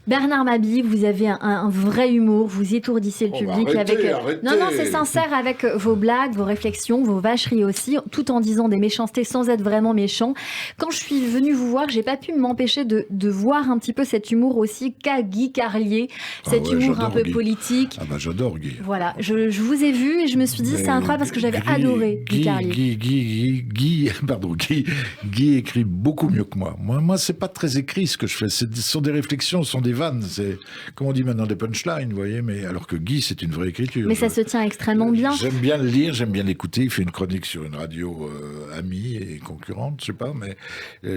Bernard Mabie, vous avez un vrai humour, vous étourdissez le public arrêtez. Non, c'est sincère avec vos blagues, vos réflexions, vos vacheries aussi, tout en disant des méchancetés sans être vraiment méchant. Quand je suis venue vous voir, j'ai pas pu m'empêcher de voir un petit peu cet humour aussi qu'a Guy Carlier, cet humour un peu Guy. Politique. Ah bah j'adore Guy. Voilà, je vous ai vu et je me suis dit, c'est incroyable parce que j'avais adoré Guy Carlier. Guy écrit beaucoup mieux que moi. Moi, c'est pas très écrit ce que je fais. Ce sont des réflexions, ce sont des vannes. C'est, comme on dit maintenant, des punchlines, vous voyez. Mais alors que Guy, c'est une vraie écriture. Mais ça se tient extrêmement bien. J'aime bien le lire, j'aime bien l'écouter. Il fait une chronique sur une radio amie et concurrente, je sais pas, mais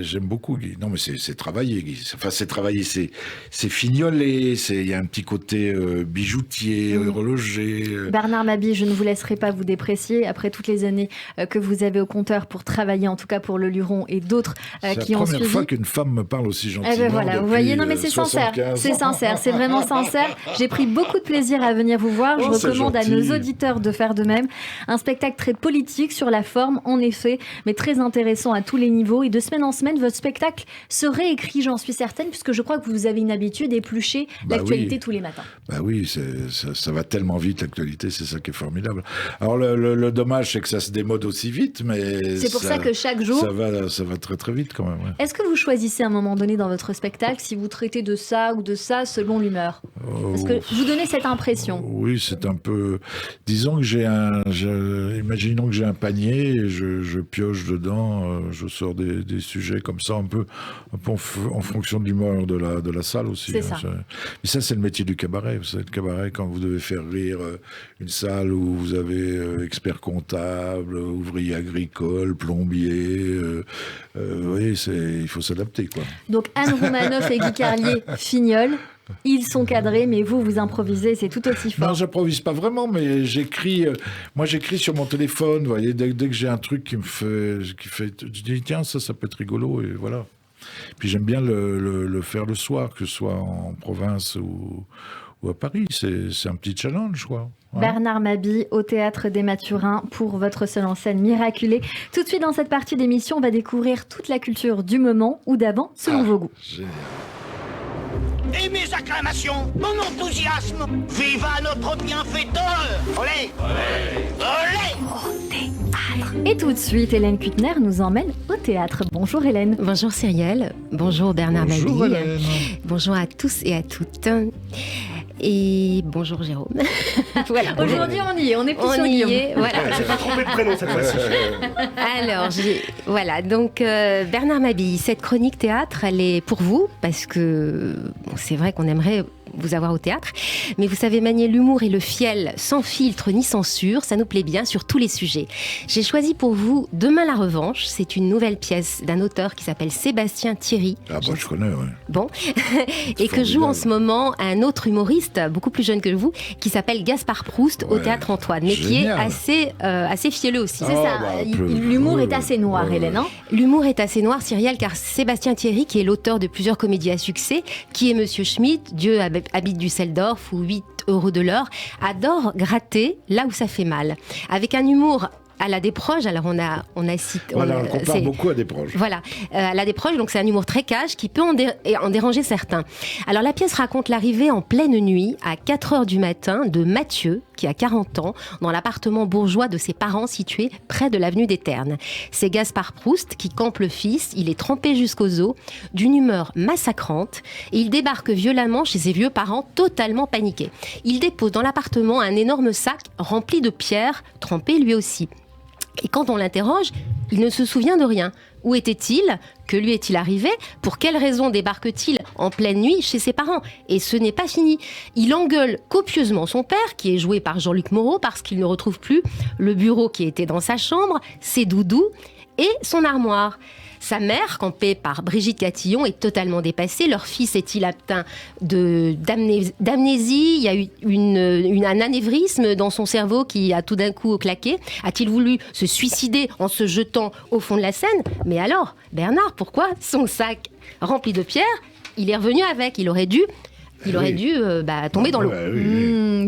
j'aime beaucoup Guy. Non, mais c'est travaillé, Guy. Enfin, c'est travaillé, c'est fignolé. Il y a un petit côté bijoutier, horloger. Bernard Mabie, je ne vous laisserai pas vous déprécier. Après après toutes les années que vous avez au compteur pour travailler, en tout cas pour le Luron et d'autres qui ont suivi. C'est la première fois qu'une femme me parle aussi gentiment. Eh ben voilà, vous voyez, non mais c'est sincère, c'est vraiment sincère. J'ai pris beaucoup de plaisir à venir vous voir. Je recommande à nos auditeurs de faire de même. Un spectacle très politique sur la forme, en effet, mais très intéressant à tous les niveaux. Et de semaine en semaine, votre spectacle se réécrit, j'en suis certaine, puisque je crois que vous avez une habitude d'éplucher l'actualité tous les matins. Bah oui, ça va tellement vite, l'actualité, c'est ça qui est formidable. Alors le dommage, c'est que ça se démode aussi vite, mais c'est pour ça que chaque jour... Ça va très très vite quand même. Ouais. Est-ce que vous choisissez à un moment donné dans votre spectacle si vous traitez de ça ou de ça selon l'humeur? Est-ce que vous donnez cette impression? Oui, c'est un peu... Disons que imaginons que j'ai un panier et je pioche dedans, je sors des sujets comme ça, un peu en fonction de l'humeur de la salle aussi. C'est ça. Mais ça, c'est le métier du cabaret. Vous savez, le cabaret, quand vous devez faire rire une salle où vous avez expert comptable, ouvrier agricole, plombier, oui, il faut s'adapter, quoi. Donc Anne Roumanoff et Guy Carlier, Fignol, ils sont cadrés, mais vous improvisez, c'est tout aussi fort. Non, j'improvise pas vraiment, mais j'écris. Moi, j'écris sur mon téléphone. Vous voyez, dès que j'ai un truc qui fait, je dis tiens, ça peut être rigolo, et voilà. Puis j'aime bien le faire le soir, que ce soit en province ou à Paris. C'est un petit challenge, quoi. Ouais. Bernard Mabie au Théâtre des Mathurins pour votre seule en scène Miraculé. Tout de suite dans cette partie d'émission, on va découvrir toute la culture du moment ou d'avant, selon vos goûts. Génial. Et mes acclamations, mon enthousiasme, viva notre bienfaiteur. Olé, olé, olé. Au théâtre. Et tout de suite, Hélène Kuttner nous emmène au théâtre. Bonjour Hélène. Bonjour Cyrielle, bonjour Bernard Mabie. Bonjour à tous et à toutes. Et bonjour Jérôme. Voilà. Aujourd'hui on y est, on est plus sur Guillaume. Voilà. Je vais pas tromper de prénom cette fois-ci. Alors, voilà, donc Bernard Mabie, cette chronique théâtre, elle est pour vous, parce que c'est vrai qu'on aimerait vous avoir au théâtre, mais vous savez manier l'humour et le fiel sans filtre ni censure, ça nous plaît bien sur tous les sujets. J'ai choisi pour vous Demain la revanche, c'est une nouvelle pièce d'un auteur qui s'appelle Sébastien Thierry. Ah bah je connais, ouais. Bon, et que joue en ce moment un autre humoriste, beaucoup plus jeune que vous, qui s'appelle Gaspard Proust au Théâtre Antoine, mais génial. Qui est assez fielleux aussi. C'est ça, l'humour est assez noir, Hélène, hein. L'humour est assez noir, Cyrielle, car Sébastien Thierry, qui est l'auteur de plusieurs comédies à succès, qui est Monsieur Schmitt, Dieu habite Düsseldorf ou 8 € de l'heure, adore gratter là où ça fait mal. Avec un humour à la Desproges, alors on a cité... Voilà, on compare beaucoup à Desproges. Voilà, à la Desproges, donc c'est un humour très cash qui peut en déranger certains. Alors la pièce raconte l'arrivée en pleine nuit, à 4h du matin, de Mathieu, qui a 40 ans, dans l'appartement bourgeois de ses parents situé près de l'avenue des Ternes. C'est Gaspard Proust qui campe le fils, il est trempé jusqu'aux os, d'une humeur massacrante, et il débarque violemment chez ses vieux parents, totalement paniqués. Il dépose dans l'appartement un énorme sac rempli de pierres, trempé lui aussi. Et quand on l'interroge, il ne se souvient de rien. Où était-il? Que lui est-il arrivé? Pour quelle raison débarque-t-il en pleine nuit chez ses parents? Et ce n'est pas fini. Il engueule copieusement son père, qui est joué par Jean-Luc Moreau, parce qu'il ne retrouve plus le bureau qui était dans sa chambre, ses doudous et son armoire. Sa mère, campée par Brigitte Catillon, est totalement dépassée. Leur fils est-il atteint d'amnésie? Il y a eu un anévrisme dans son cerveau qui a tout d'un coup claqué. A-t-il voulu se suicider en se jetant au fond de la Seine? Mais alors, Bernard, pourquoi son sac rempli de pierres, il est revenu avec? Il aurait dû tomber dans l'eau.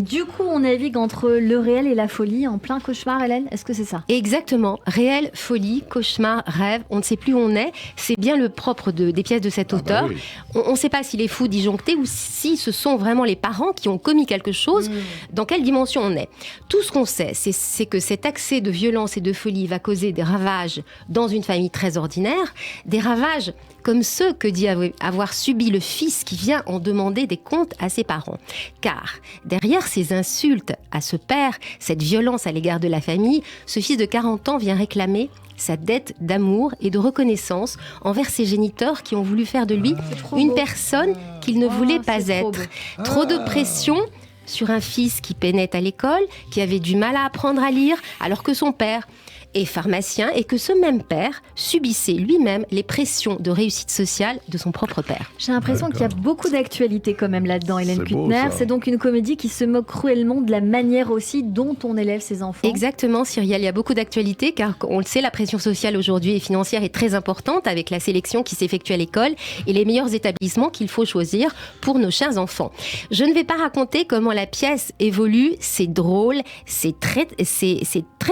Du coup, on navigue entre le réel et la folie en plein cauchemar, Hélène. Est-ce que c'est ça? Exactement. Réel, folie, cauchemar, rêve. On ne sait plus où on est. C'est bien le propre des pièces de cet auteur. Oui. On ne sait pas s'il est fou, disjoncté, ou si ce sont vraiment les parents qui ont commis quelque chose. Dans quelle dimension on est? Tout ce qu'on sait, c'est que cet accès de violence et de folie va causer des ravages dans une famille très ordinaire. Des ravages comme ceux que dit avoir subi le fils qui vient en demander des comptes à ses parents. Car derrière ces insultes à ce père, cette violence à l'égard de la famille, ce fils de 40 ans vient réclamer sa dette d'amour et de reconnaissance envers ses géniteurs qui ont voulu faire de lui une personne qu'il ne voulait pas être. Trop de pression sur un fils qui peinait à l'école, qui avait du mal à apprendre à lire, alors que son père est pharmacien et que ce même père subissait lui-même les pressions de réussite sociale de son propre père. J'ai l'impression qu'il y a beaucoup d'actualité quand même là-dedans, Hélène Kuttner. Beau, c'est donc une comédie qui se moque cruellement de la manière aussi dont on élève ses enfants. Exactement, Cyrielle, il y a beaucoup d'actualité car on le sait, la pression sociale aujourd'hui et financière est très importante avec la sélection qui s'effectue à l'école et les meilleurs établissements qu'il faut choisir pour nos chers enfants. Je ne vais pas raconter comment la pièce évolue, c'est drôle, c'est très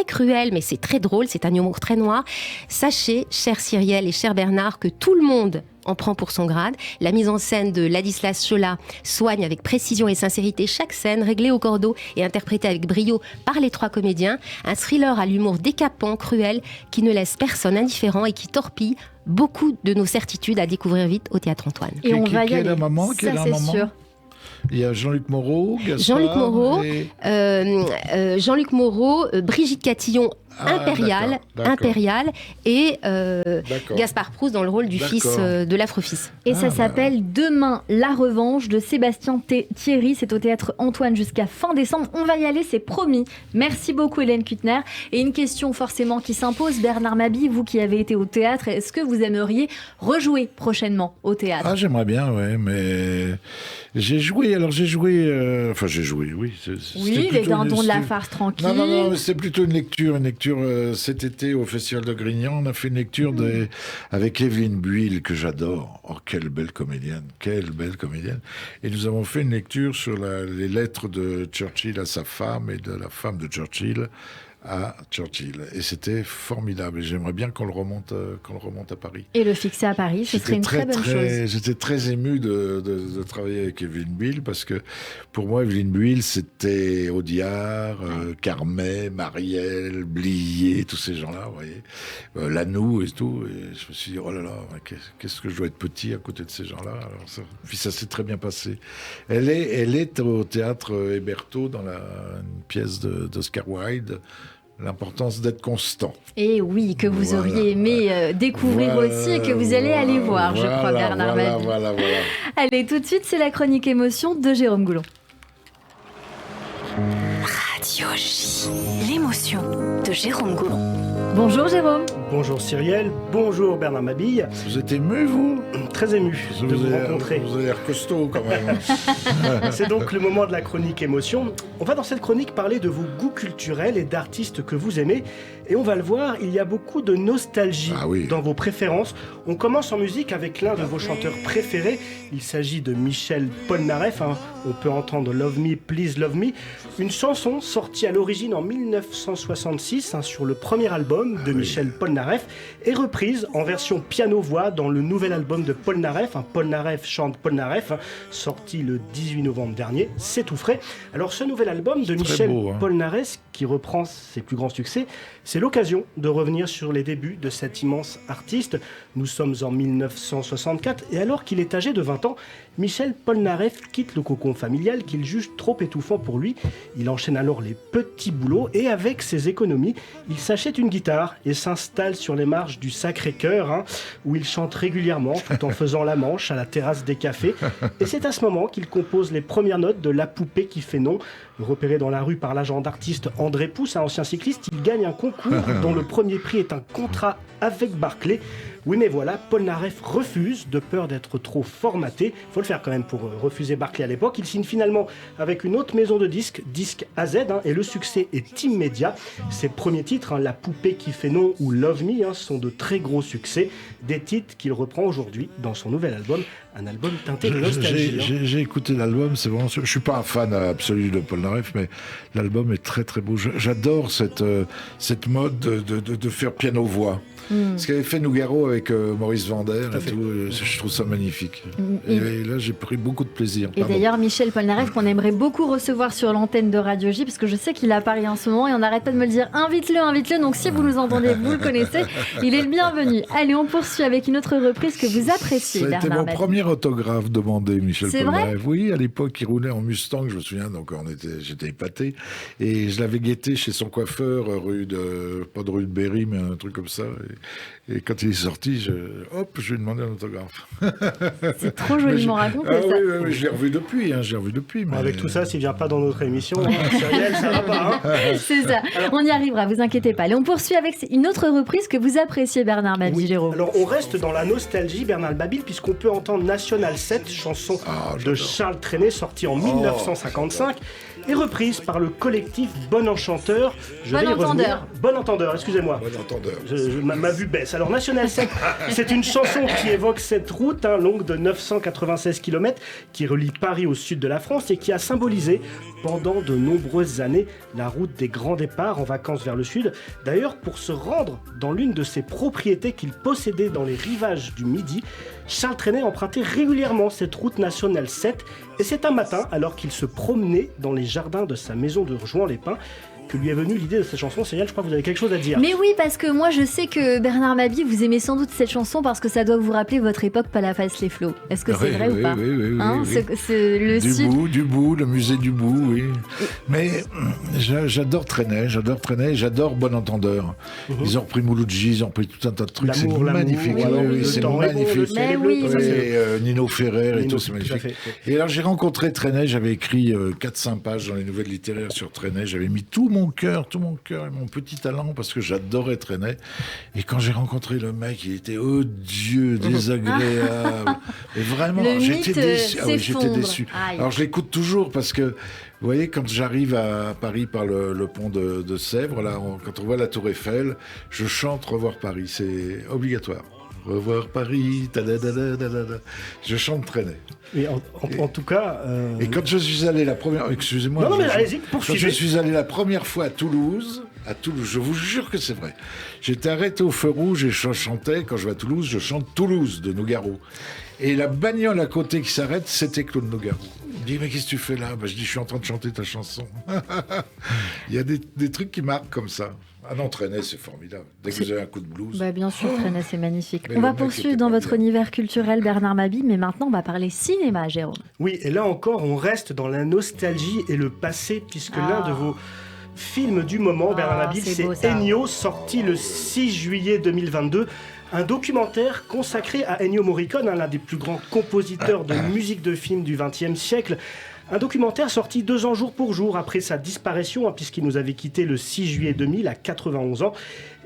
cruel, mais c'est très drôle, c'est un humour très noir. Sachez, chère Cyrielle et cher Bernard, que tout le monde en prend pour son grade. La mise en scène de Ladislas Chola soigne avec précision et sincérité chaque scène, réglée au cordeau et interprétée avec brio par les 3 comédiens. Un thriller à l'humour décapant, cruel, qui ne laisse personne indifférent et qui torpille beaucoup de nos certitudes à découvrir vite au Théâtre Antoine. Et on va y aller, la maman, ça c'est sûr. Il y a Jean-Luc Moreau, Gaspard... Jean-Luc Moreau, Brigitte Catillon, Impérial, et Gaspard Proust dans le rôle du fils de l'affre-fils. Et ça s'appelle Demain, la revanche de Sébastien Thierry. C'est au Théâtre Antoine jusqu'à fin décembre. On va y aller, c'est promis. Merci beaucoup Hélène Kuttner. Et une question forcément qui s'impose, Bernard Mabille, vous qui avez été au théâtre, est-ce que vous aimeriez rejouer prochainement au théâtre ? Ah, j'aimerais bien, ouais, mais j'ai joué, oui. Oui, les dindons de la farce tranquille. Non, mais c'est plutôt une lecture cet été au Festival de Grignan. On a fait une lecture avec Evelyne Buil, que j'adore. Oh, quelle belle comédienne. Et nous avons fait une lecture sur les lettres de Churchill à sa femme et de la femme de Churchill à Churchill. Et c'était formidable. Et j'aimerais bien qu'on le remonte à Paris. Et le fixer à Paris, ce serait une très bonne chose. J'étais très ému de travailler avec Evelyne Buil, parce que pour moi, Evelyne Buil, c'était Audiard, Carmet, Marielle, Blier, tous ces gens-là, vous voyez. Lanoux et tout. Et je me suis dit, oh là là, qu'est-ce que je dois être petit à côté de ces gens-là. Puis ça s'est très bien passé. Elle est au théâtre Hébertot dans une pièce d'Oscar Wilde, L'importance d'être constant. Et oui, que vous auriez aimé découvrir aussi et que vous allez aller voir, je crois, Bernard Mabille. Voilà. Allez, tout de suite, c'est la chronique émotion de Jérôme Goulon. Radio J, l'émotion de Jérôme Goulon. Bonjour Jérôme. Bonjour Cyrielle, bonjour Bernard Mabille. Vous êtes ému, vous ? Très ému de vous rencontrer. Vous avez l'air costaud quand même. C'est donc le moment de la chronique émotion. On va dans cette chronique parler de vos goûts culturels et d'artistes que vous aimez. Et on va le voir, il y a beaucoup de nostalgie dans vos préférences. On commence en musique avec l'un de vos chanteurs préférés. Il s'agit de Michel Polnareff. On peut entendre Love Me, Please Love Me. Une chanson sortie à l'origine en 1966 sur le premier album de Michel Polnareff et reprise en version piano-voix dans le nouvel album de Polnareff. Polnareff chante Polnareff, sorti le 18 novembre dernier. C'est tout frais. Alors ce nouvel album de Michel Polnareff, qui reprend ses plus grands succès, c'est l'occasion de revenir sur les débuts de cet immense artiste. Nous sommes en 1964 et alors qu'il est âgé de 20 ans, Michel Polnareff quitte le cocon familial qu'il juge trop étouffant pour lui. Il enchaîne alors les petits boulots et avec ses économies, il s'achète une guitare et s'installe sur les marches du Sacré-Cœur, où il chante régulièrement tout en faisant la manche à la terrasse des cafés. Et c'est à ce moment qu'il compose les premières notes de La Poupée qui fait nom. Repéré dans la rue par l'agent d'artiste André Pousse, un ancien cycliste, il gagne un concours dont le premier prix est un contrat avec Barclay. Oui, mais voilà, Polnareff refuse de peur d'être trop formaté. Il faut le faire quand même pour refuser Barclay à l'époque. Il signe finalement avec une autre maison de disques, Disque AZ, et le succès est immédiat. Ses premiers titres, La Poupée qui fait nom ou Love Me, sont de très gros succès. Des titres qu'il reprend aujourd'hui dans son nouvel album, un album teinté de nostalgie. J'ai écouté l'album, c'est vraiment... Je suis pas un fan absolu de Polnareff, mais l'album est très très beau. J'adore cette mode de faire piano-voix. Ce qu'avait fait Nougaro avec Maurice Vander et tout, je trouve ça magnifique. Et là, j'ai pris beaucoup de plaisir. Et d'ailleurs, Michel Polnareff, qu'on aimerait beaucoup recevoir sur l'antenne de Radio J, parce que je sais qu'il est à Paris en ce moment et on n'arrête pas de me le dire, invite-le. Donc si vous nous entendez, vous le connaissez, il est le bienvenu. Allez, on poursuit avec une autre reprise que vous appréciez, Bernard Mabille. C'était mon premier autographe demandé, Michel Polnareff. Vrai ? Oui, à l'époque, il roulait en Mustang, je me souviens, donc j'étais épaté. Et je l'avais guetté chez son coiffeur, pas de rue de Berry, mais un truc comme ça. Et quand il est sorti, sorti, je lui ai demandé un autographe. C'est trop joliment raconté, ça. Oui, je l'ai revu depuis. Mais... Avec tout ça, s'il ne vient pas dans notre émission, Cyril, ça va pas. C'est ça. On y arrivera, vous inquiétez pas. Allez, on poursuit avec une autre reprise que vous appréciez, Bernard Mabille, Jérôme. Alors, on reste dans la nostalgie, Bernard Mabille, puisqu'on peut entendre National 7, chanson de Charles Trenet, sortie en 1955, et reprise par le collectif Bon Entendeur. Bon Entendeur, excusez-moi. Bon Entendeur. Ma vue baisse. Alors, National 7, c'est une chanson qui évoque cette route longue de 996 km qui relie Paris au sud de la France et qui a symbolisé pendant de nombreuses années la route des grands départs en vacances vers le sud. D'ailleurs, pour se rendre dans l'une de ses propriétés qu'il possédait dans les rivages du Midi, Charles Trenet empruntait régulièrement cette route nationale 7 et c'est un matin, alors qu'il se promenait dans les jardins de sa maison de Jouan-les-Pins, que lui est venue l'idée de cette chanson. Cyril, je crois que vous avez quelque chose à dire. Mais oui, parce que moi je sais que Bernard Mabille, vous aimez sans doute cette chanson parce que ça doit vous rappeler votre époque Palaface les Flots. Est-ce que c'est vrai ou pas? Oui. C'est le du bout, le musée du bout, oui. Mais j'adore Trenet, j'adore Bon Entendeur. Ils ont repris Mouloudji, ils ont repris tout un tas de trucs, c'est magnifique. C'est magnifique. Nino Ferrer et tout, c'est magnifique. Et alors j'ai rencontré Trenet, j'avais écrit 4-5 pages dans les nouvelles littéraires sur Trenet, j'avais mis tout mon cœur et mon petit talent parce que j'adorais Trenet. Et quand j'ai rencontré le mec, il était odieux, désagréable. Et vraiment, j'étais déçu. J'étais déçu. Alors je l'écoute toujours parce que, vous voyez, quand j'arrive à Paris par le pont de Sèvres, là, quand on voit la Tour Eiffel, je chante Revoir Paris. C'est obligatoire. Revoir Paris, je chante Trenet. Et en tout cas... Et quand je suis allé la première... Excusez-moi. Non, mais allez-y, poursuivez. Quand je suis allé la première fois à Toulouse, je vous jure que c'est vrai. J'étais arrêté au feu rouge et je chantais, quand je vais à Toulouse, je chante Toulouse de Nougaro. Et la bagnole à côté qui s'arrête, c'était Claude Nougaro. Il me dit, mais qu'est-ce que tu fais là? Je dis, je suis en train de chanter ta chanson. Il y a des trucs qui marquent comme ça. Ah non, Trenet, c'est formidable. Dès que vous avez un coup de blues. Bien sûr, Trenet, c'est magnifique. On va poursuivre dans votre univers culturel, Bernard Mabille, mais maintenant, on va parler cinéma, Jérôme. Oui, et là encore, on reste dans la nostalgie et le passé, puisque l'un de vos films du moment, Bernard Mabille, c'est Ennio, sorti le 6 juillet 2022. Un documentaire consacré à Ennio Morricone, l'un des plus grands compositeurs de musique de film du XXe siècle. Un documentaire sorti 2 ans jour pour jour après sa disparition, puisqu'il nous avait quitté le 6 juillet 2000 à 91 ans.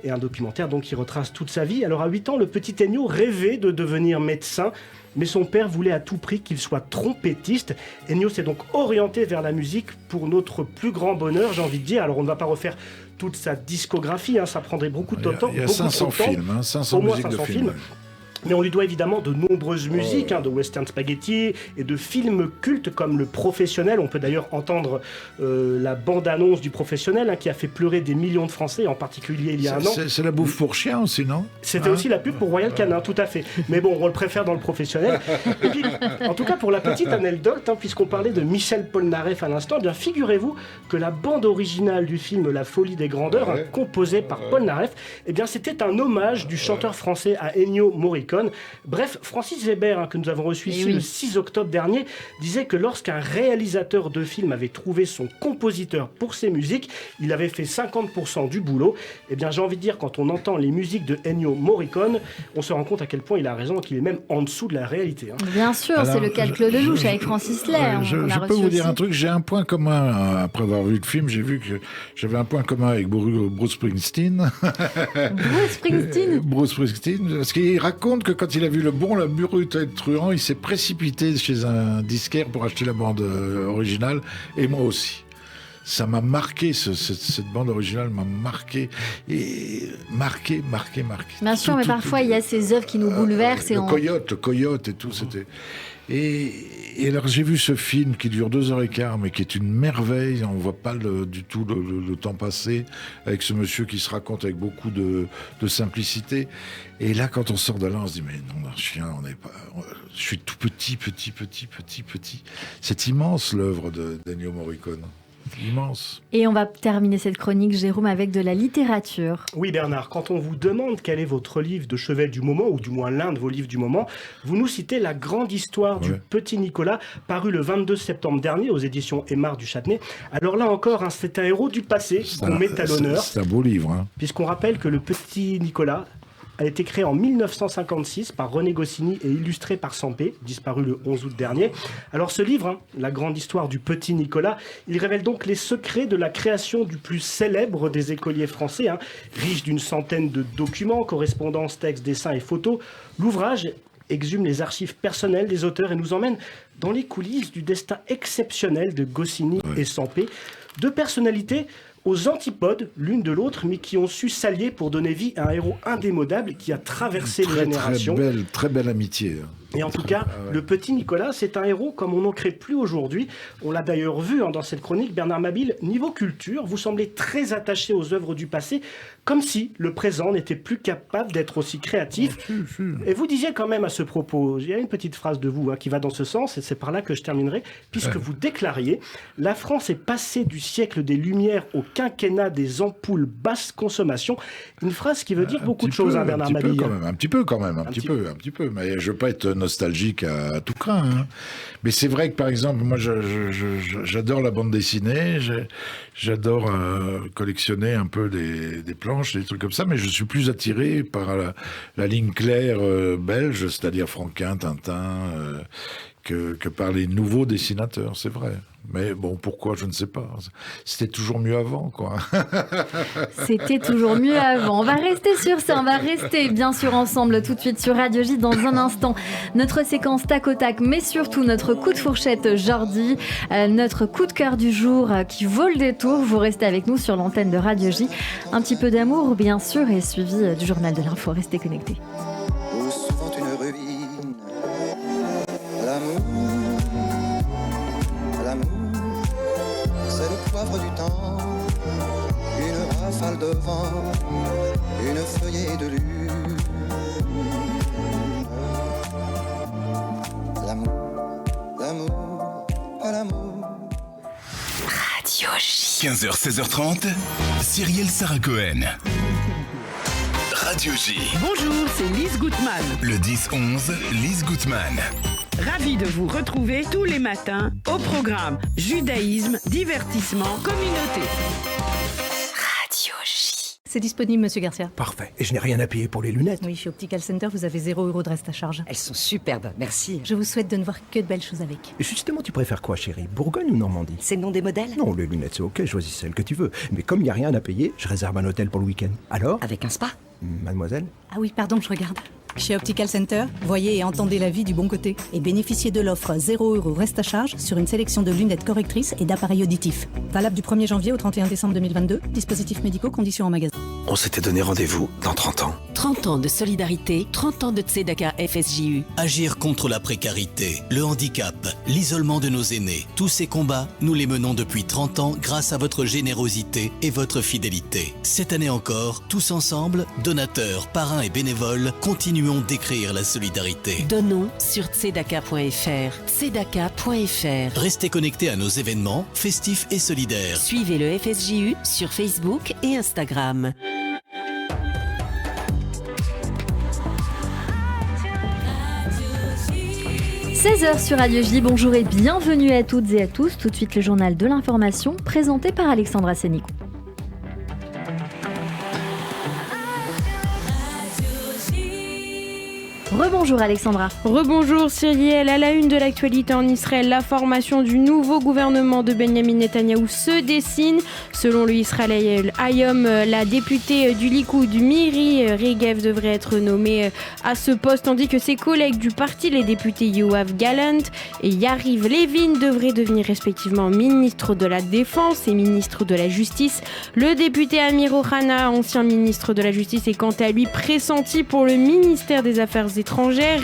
Et un documentaire donc qui retrace toute sa vie. Alors à 8 ans, le petit Ennio rêvait de devenir médecin, mais son père voulait à tout prix qu'il soit trompettiste. Ennio s'est donc orienté vers la musique pour notre plus grand bonheur, j'ai envie de dire. Alors on ne va pas refaire toute sa discographie, ça prendrait beaucoup de temps. Il y a 500 films, 500 musiques de films. Mais on lui doit évidemment de nombreuses musiques, de western spaghetti et de films cultes comme Le Professionnel. On peut d'ailleurs entendre la bande-annonce du Professionnel qui a fait pleurer des millions de Français, en particulier il y a un an. C'est la bouffe pour chien aussi, non? C'était aussi la pub pour Royal Canin, tout à fait. Mais bon, on le préfère dans Le Professionnel. Et puis, en tout cas, pour la petite anecdote, puisqu'on parlait de Michel Polnareff à l'instant, bien figurez-vous que la bande originale du film La Folie des Grandeurs, composée par Polnareff, c'était un hommage du chanteur français à Ennio Morricone. Bref, Francis Weber, que nous avons reçu ici le 6 octobre dernier, disait que lorsqu'un réalisateur de film avait trouvé son compositeur pour ses musiques, il avait fait 50% du boulot. J'ai envie de dire, quand on entend les musiques de Ennio Morricone, on se rend compte à quel point il a raison, qu'il est même en dessous de la réalité. Bien sûr, alors, c'est le cas de Claude Lelouch avec Francis Lair. Je peux vous dire un truc, j'ai un point commun, après avoir vu le film, j'ai vu que j'avais un point commun avec Bruce Springsteen. Bruce Springsteen, parce qu'il raconte que quand il a vu Le Bon, la Brute et le Truand, il s'est précipité chez un disquaire pour acheter la bande originale, et moi aussi. Ça m'a marqué, cette bande originale m'a marqué, et marqué. Bien sûr, mais parfois il y a ces œuvres qui nous bouleversent. Le coyote et tout, c'était... Et alors j'ai vu ce film qui dure 2h15, mais qui est une merveille, on ne voit pas du tout le temps passer, avec ce monsieur qui se raconte avec beaucoup de simplicité. Et là, quand on sort de là, on se dit, mais non, un chien, on n'est pas... Je suis tout petit. C'est immense, l'œuvre d'Ennio Morricone. Immense. Et on va terminer cette chronique, Jérôme, avec de la littérature. Oui, Bernard, quand on vous demande quel est votre livre de chevet du moment, ou du moins l'un de vos livres du moment, vous nous citez La grande histoire du petit Nicolas, paru le 22 septembre dernier aux éditions Aymar du Châtenay. Alors là encore, c'est un héros du passé qu'on met à l'honneur. C'est un beau livre. Puisqu'on rappelle que le petit Nicolas a été créée en 1956 par René Goscinny et illustrée par Sampé, disparu le 11 août dernier. Alors ce livre, La grande histoire du petit Nicolas, il révèle donc les secrets de la création du plus célèbre des écoliers français, riche d'une centaine de documents, correspondances, textes, dessins et photos. L'ouvrage exhume les archives personnelles des auteurs et nous emmène dans les coulisses du destin exceptionnel de Goscinny et Sampé, deux personnalités aux antipodes l'une de l'autre, mais qui ont su s'allier pour donner vie à un héros indémodable qui a traversé les générations. Très belle amitié. Et en tout cas, le petit Nicolas, c'est un héros comme on n'en crée plus aujourd'hui. On l'a d'ailleurs vu dans cette chronique. Bernard Mabille, niveau culture, vous semblez très attaché aux œuvres du passé, comme si le présent n'était plus capable d'être aussi créatif. Et vous disiez quand même à ce propos, il y a une petite phrase de vous qui va dans ce sens, et c'est par là que je terminerai, puisque vous déclariez « La France est passée du siècle des Lumières au quinquennat des ampoules basse consommation ». Une phrase qui veut dire beaucoup de choses, Bernard Mabille. Un petit peu quand même. Mais je veux pas être nostalgique à tout craint. Mais c'est vrai que, par exemple, moi, j'adore la bande dessinée, j'adore collectionner un peu des planches, des trucs comme ça, mais je suis plus attiré par la ligne claire belge, c'est-à-dire Franquin, Tintin, que par les nouveaux dessinateurs, c'est vrai. Mais bon, pourquoi, je ne sais pas. C'était toujours mieux avant, quoi. C'était toujours mieux avant. On va rester sur ça, on va rester bien sûr ensemble tout de suite sur Radio J dans un instant. Notre séquence tac au tac, mais surtout notre coup de fourchette Jordi, notre coup de cœur du jour qui vaut le détour. Vous restez avec nous sur l'antenne de Radio J. Un petit peu d'amour, bien sûr, et suivi du journal de l'info. Restez connectés. Du temps, une rafale de vent, une feuillée de lune. L'amour, pas l'amour. Radio J. 15h, 16h30, Cyrielle Sarah Cohen. Radio J. Bonjour, c'est Lise Gutmann. Le 10-11, Lise Gutmann. Ravi de vous retrouver tous les matins au programme Judaïsme, divertissement, communauté. Radio J. C'est disponible, monsieur Garcia. Parfait. Et je n'ai rien à payer pour les lunettes. Oui, chez Optical Center, vous avez 0 € de reste à charge. Elles sont superbes, merci. Je vous souhaite de ne voir que de belles choses avec. Et justement, tu préfères quoi, chérie? Bourgogne ou Normandie? C'est le nom des modèles? Non, les lunettes, c'est ok, choisis celle que tu veux. Mais comme il n'y a rien à payer, je réserve un hôtel pour le week-end. Alors? Avec un spa? Mademoiselle? Ah oui, pardon, je regarde. Chez Optical Center, voyez et entendez la vie du bon côté et bénéficiez de l'offre 0 € reste à charge sur une sélection de lunettes correctrices et d'appareils auditifs. Valable du 1er janvier au 31 décembre 2022. Dispositifs médicaux, conditions en magasin. On s'était donné rendez-vous dans 30 ans. 30 ans de solidarité, 30 ans de Tzedaka FSJU. Agir contre la précarité, le handicap, l'isolement de nos aînés. Tous ces combats, nous les menons depuis 30 ans grâce à votre générosité et votre fidélité. Cette année encore, tous ensemble, donateurs, parrains et bénévoles, continuons d'écrire la solidarité. Donnons sur tzedaka.fr. Tzedaka.fr. Restez connectés à nos événements, festifs et solidaires. Suivez le FSJU sur Facebook et Instagram. – 16h sur Radio J, bonjour et bienvenue à toutes et à tous. Tout de suite le journal de l'information présenté par Alexandra Sénicou. Rebonjour Alexandra. Rebonjour Cyrielle. À la une de l'actualité en Israël, la formation du nouveau gouvernement de Benjamin Netanyahou se dessine. Selon le Israël Hayom, la députée du Likoud, Miri Regev, devrait être nommée à ce poste, tandis que ses collègues du parti, les députés Yoav Gallant et Yariv Levin, devraient devenir respectivement ministre de la Défense et ministre de la Justice. Le député Amir Ohana, ancien ministre de la Justice, est quant à lui pressenti pour le ministère des Affaires étrangères.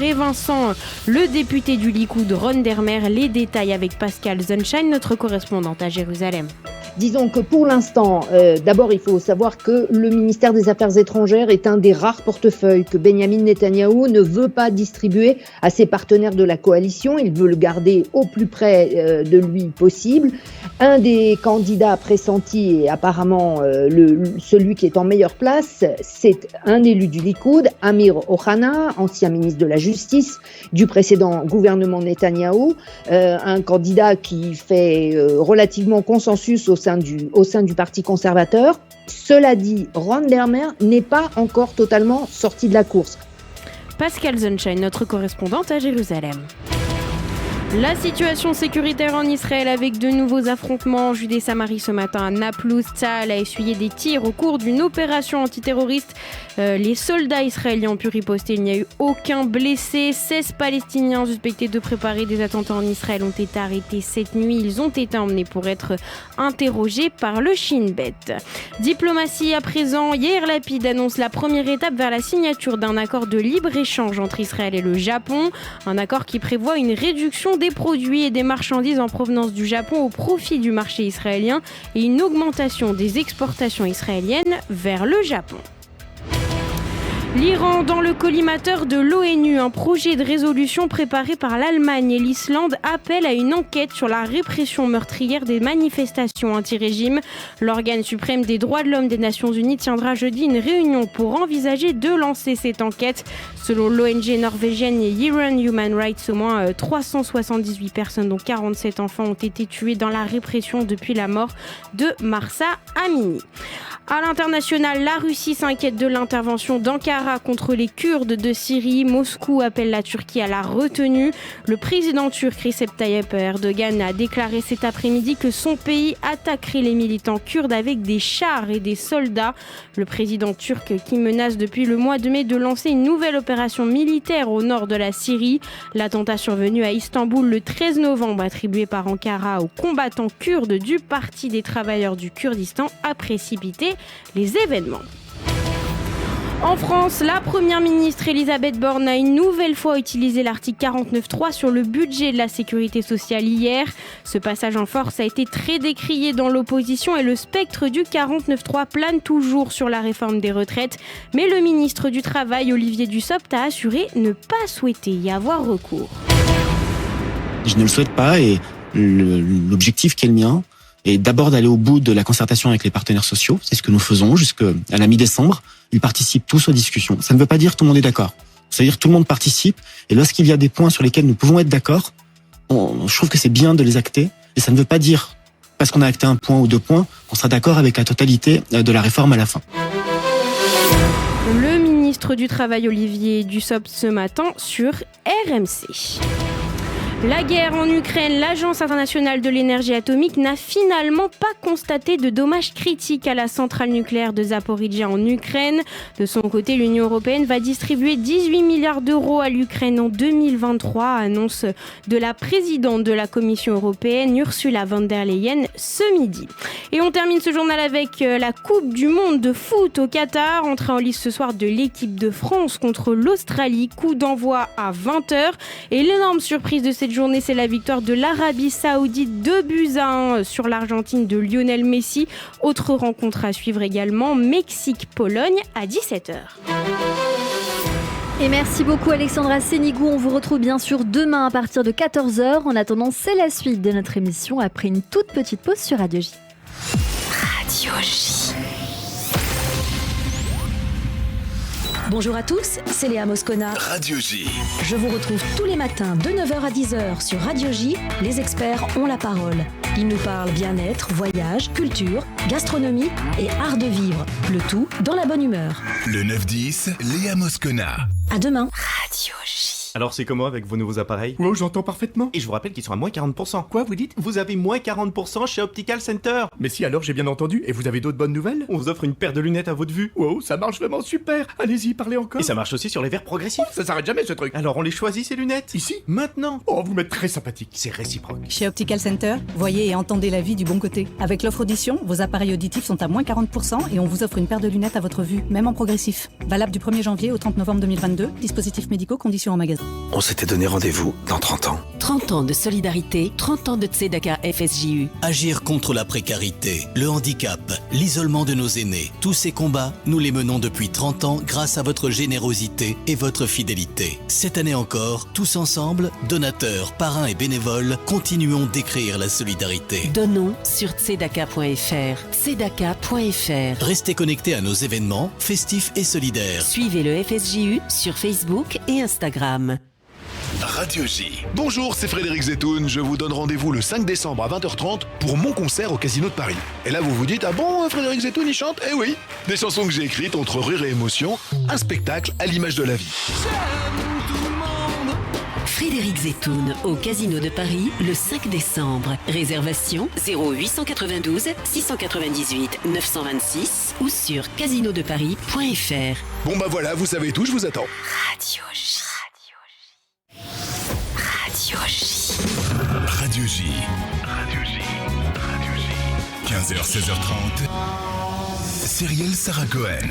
Et Vincent, le député du Likoud, Ron Dermer. Les détails avec Pascal Sunshine, notre correspondante à Jérusalem. Disons que pour l'instant, d'abord il faut savoir que le ministère des Affaires étrangères est un des rares portefeuilles que Benjamin Netanyahou ne veut pas distribuer à ses partenaires de la coalition. Il veut le garder au plus près de lui possible. Un des candidats pressentis et apparemment celui qui est en meilleure place, c'est un élu du Likoud, Amir Ohana, ancien ministre de la Justice du précédent gouvernement Netanyahou, un candidat qui fait relativement consensus au sein du Parti conservateur. Cela dit, Ron Dermer n'est pas encore totalement sorti de la course. Pascal Sunshine, notre correspondante à Jérusalem. La situation sécuritaire en Israël avec de nouveaux affrontements en Judée-Samarie ce matin à Naplouse. Tsahal a essuyé des tirs au cours d'une opération antiterroriste. Les soldats israéliens ont pu riposter. Il n'y a eu aucun blessé. 16 Palestiniens suspectés de préparer des attentats en Israël ont été arrêtés cette nuit. Ils ont été emmenés pour être interrogés par le Shin Bet. Diplomatie à présent. Yair Lapid annonce la première étape vers la signature d'un accord de libre-échange entre Israël et le Japon. Un accord qui prévoit une réduction des produits et des marchandises en provenance du Japon au profit du marché israélien et une augmentation des exportations israéliennes vers le Japon. L'Iran dans le collimateur de l'ONU, un projet de résolution préparé par l'Allemagne et l'Islande appelle à une enquête sur la répression meurtrière des manifestations anti-régime. L'organe suprême des droits de l'homme des Nations Unies tiendra jeudi une réunion pour envisager de lancer cette enquête. Selon l'ONG norvégienne Iran Human Rights, au moins 378 personnes, dont 47 enfants, ont été tuées dans la répression depuis la mort de Mahsa Amini. À l'international, la Russie s'inquiète de l'intervention d'Ankara contre les Kurdes de Syrie. Moscou appelle la Turquie à la retenue. Le président turc Recep Tayyip Erdogan a déclaré cet après-midi que son pays attaquerait les militants kurdes avec des chars et des soldats. Le président turc qui menace depuis le mois de mai de lancer une nouvelle opération militaire au nord de la Syrie. L'attentat survenu à Istanbul le 13 novembre, attribué par Ankara aux combattants kurdes du Parti des travailleurs du Kurdistan, a précipité les événements. En France, la première ministre Elisabeth Borne a une nouvelle fois utilisé l'article 49.3 sur le budget de la sécurité sociale hier. Ce passage en force a été très décrié dans l'opposition et le spectre du 49.3 plane toujours sur la réforme des retraites. Mais le ministre du Travail, Olivier Dussopt, a assuré ne pas souhaiter y avoir recours. Je ne le souhaite pas et l'objectif qui est le mien est d'abord d'aller au bout de la concertation avec les partenaires sociaux. C'est ce que nous faisons jusqu'à la mi-décembre. Ils participent tous aux discussions. Ça ne veut pas dire que tout le monde est d'accord. Ça veut dire que tout le monde participe. Et lorsqu'il y a des points sur lesquels nous pouvons être d'accord, je trouve que c'est bien de les acter. Et ça ne veut pas dire, parce qu'on a acté un point ou deux points, qu'on sera d'accord avec la totalité de la réforme à la fin. Le ministre du Travail, Olivier Dussopt, ce matin sur RMC. La guerre en Ukraine, l'Agence internationale de l'énergie atomique n'a finalement pas constaté de dommages critiques à la centrale nucléaire de Zaporijia en Ukraine. De son côté, l'Union européenne va distribuer 18 milliards d'euros à l'Ukraine en 2023, annonce de la présidente de la Commission européenne, Ursula von der Leyen, ce midi. Et on termine ce journal avec la Coupe du monde de foot au Qatar. Entrée en lice ce soir de l'équipe de France contre l'Australie. Coup d'envoi à 20h. Et l'énorme surprise de cette journée, c'est la victoire de l'Arabie Saoudite 2-1 sur l'Argentine de Lionel Messi. Autre rencontre à suivre également, Mexique-Pologne à 17h. Et merci beaucoup Alexandra Sénigou. On vous retrouve bien sûr demain à partir de 14h. En attendant, c'est la suite de notre émission après une toute petite pause sur Radio J. Radio J. Bonjour à tous, c'est Léa Moscona. Radio J. Je vous retrouve tous les matins de 9h à 10h sur Radio J. Les experts ont la parole. Ils nous parlent bien-être, voyage, culture, gastronomie et art de vivre. Le tout dans la bonne humeur. Le 9-10, Léa Moscona. À demain. Radio J. Alors c'est comment avec vos nouveaux appareils? Oh, j'entends parfaitement. Et je vous rappelle qu'ils sont à moins 40%. Quoi, vous dites? Vous avez moins 40% chez Optical Center. Mais si, alors j'ai bien entendu. Et vous avez d'autres bonnes nouvelles? On vous offre une paire de lunettes à votre vue. Wow, ça marche vraiment super. Allez-y, parlez encore. Et ça marche aussi sur les verres progressifs. Ça s'arrête jamais ce truc. Alors on les choisit ces lunettes? Ici? Maintenant. Oh, vous m'êtes très sympathique. C'est réciproque. Chez Optical Center, voyez et entendez la vie du bon côté. Avec l'offre audition, vos appareils auditifs sont à moins 40% et on vous offre une paire de lunettes à votre vue, même en progressif. Valable du 1er janvier au 30 novembre 2022. Dispositifs médicaux, conditions en magasin. On s'était donné rendez-vous dans 30 ans. 30 ans de solidarité, 30 ans de Tzedaka FSJU. Agir contre la précarité, le handicap, l'isolement de nos aînés. Tous ces combats, nous les menons depuis 30 ans grâce à votre générosité et votre fidélité. Cette année encore, tous ensemble, donateurs, parrains et bénévoles, continuons d'écrire la solidarité. Donnons sur tzedaka.fr. Tzedaka.fr. Restez connectés à nos événements, festifs et solidaires. Suivez le FSJU sur Facebook et Instagram. Radio J. Bonjour, c'est Frédéric Zetoun. Je vous donne rendez-vous le 5 décembre à 20h30 pour mon concert au Casino de Paris. Et là, vous vous dites, ah bon, Frédéric Zetoun, il chante ? Eh oui, des chansons que j'ai écrites entre rire et émotion, un spectacle à l'image de la vie. Frédéric Zetoun au Casino de Paris le 5 décembre. Réservation 0892 698 926 ou sur casinodeparis.fr. Bon bah voilà, vous savez tout, je vous attends. Radio J. Radio J. Radio J. Radio J. Radio J. 15h, 16h30. Cyrielle Sarah Cohen.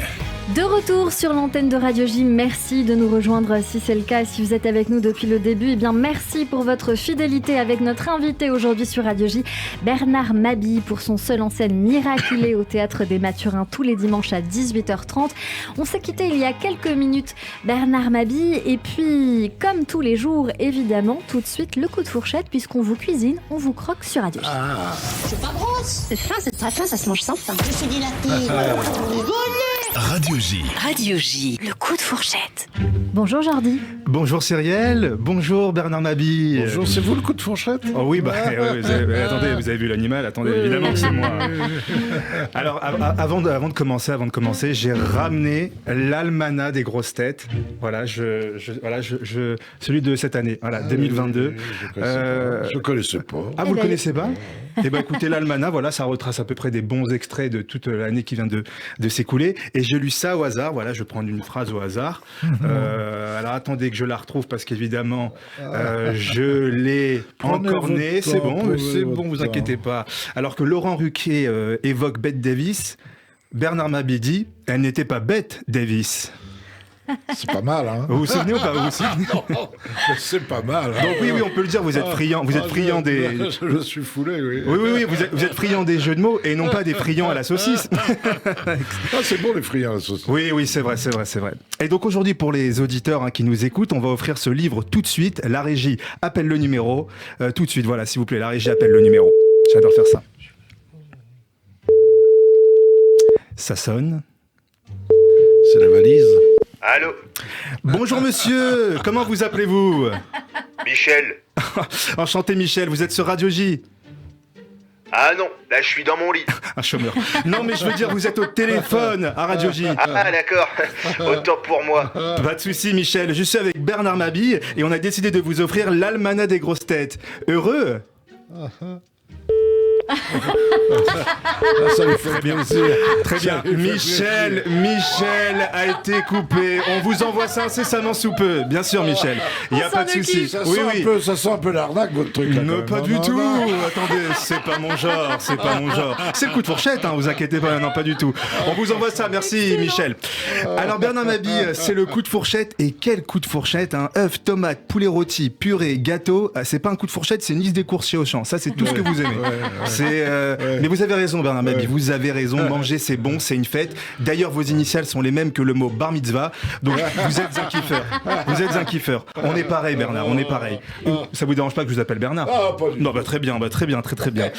De retour sur l'antenne de Radio J, merci de nous rejoindre si c'est le cas. Si vous êtes avec nous depuis le début, eh bien merci pour votre fidélité avec notre invité aujourd'hui sur Radio J, Bernard Mabille, pour son seul en scène Miraculé au Théâtre des Mathurins tous les dimanches à 18h30. On s'est quitté il y a quelques minutes, Bernard Mabille, et puis comme tous les jours, évidemment, tout de suite le coup de fourchette, puisqu'on vous cuisine, on vous croque sur Radio J. C'est pas grosse. C'est très fin, ça se mange sans pain. Je suis dilaté. Radio J. Radio J. Le coup de fourchette. Bonjour Jordi. Bonjour Cyrielle. Bonjour Bernard Mabille. Bonjour, c'est vous le coup de fourchette ? Oh oui, attendez, vous avez vu l'animal ? Attendez, évidemment que c'est moi. Alors, avant de commencer, j'ai ramené l'almanach des grosses têtes. Voilà, celui de cette année, voilà, 2022. Je connaissais pas. Ah, vous le connaissez pas ? Eh ben, écoutez, l'almanach, voilà, ça retrace à peu près des bons extraits de toute l'année qui vient de s'écouler. Et j'ai lu ça au hasard. Voilà, je prends une phrase au hasard. Alors, attendez que je la retrouve parce qu'évidemment, je l'ai encornée. C'est bon, vous inquiétez pas. Alors que Laurent Ruquier évoque Bette Davis, Bernard Mabille dit « Elle n'était pas Bette Davis ». C'est pas mal, hein. Vous vous souvenez ou pas ? C'est pas mal. Donc oui, on peut le dire, vous êtes friand des... Je suis foulé, oui. Oui, vous êtes friand des jeux de mots et non pas des friands à la saucisse. C'est bon les friands à la saucisse. Oui, c'est vrai. Et donc aujourd'hui, pour les auditeurs qui nous écoutent, on va offrir ce livre tout de suite. La régie appelle le numéro. Tout de suite, voilà, s'il vous plaît, la régie appelle le numéro. J'adore faire ça. Ça sonne. C'est la valise. Allô ? Bonjour monsieur, comment vous appelez-vous ? Michel. Enchanté Michel, vous êtes sur Radio J. Ah non, là je suis dans mon lit. Un chômeur. Non mais je veux dire, vous êtes au téléphone à Radio J. Ah d'accord, autant pour moi. Pas de souci Michel, je suis avec Bernard Mabille et on a décidé de vous offrir l'almanach des grosses têtes. Heureux ? Ça lui fait bien aussi. Très bien. Michel a été coupé. On vous envoie ça incessamment sous peu. Bien sûr, Michel. Il n'y a pas de souci. Ça sent un peu l'arnaque, votre truc. Là, non, pas du tout. Attendez, c'est pas mon genre. C'est le coup de fourchette, vous inquiétez pas. Non, pas du tout. On vous envoie ça. Merci, Michel. Alors, Bernard Mabille, c'est le coup de fourchette. Et quel coup de fourchette, œuf, tomate, poulet rôti, purée, gâteau. C'est pas un coup de fourchette, c'est une liste des courses chez Auchan. Ça, c'est tout ce que vous aimez. Mais vous avez raison Bernard Mabille, vous avez raison, manger c'est bon, c'est une fête. D'ailleurs vos initiales sont les mêmes que le mot bar mitzvah, donc vous êtes un kiffeur. On est pareil Bernard, on est pareil. Ça vous dérange pas que je vous appelle Bernard ? Non, très bien, très bien.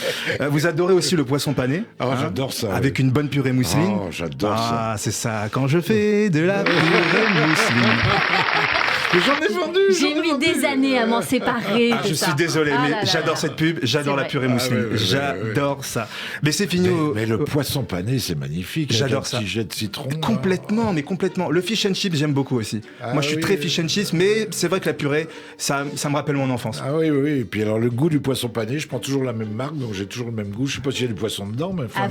Vous adorez aussi le poisson pané ? J'adore ça. Avec une bonne purée mousseline ? J'adore ça. Ah, c'est ça, quand je fais de la purée mousseline. Mais j'en ai vendu. J'ai mis des années à m'en séparer. Je suis désolé, mais j'adore cette pub, j'adore la purée mousseline, j'adore ça. Mais c'est fini. Mais le poisson pané, c'est magnifique. J'adore ça. Un petit jet de citron. Complètement. Le fish and chips, j'aime beaucoup aussi. Moi, je suis très fish and chips, mais c'est vrai que la purée, ça me rappelle mon enfance. Ah oui. Et puis alors, le goût du poisson pané, je prends toujours la même marque, donc j'ai toujours le même goût. Je sais pas s'il y a du poisson dedans, mais enfin.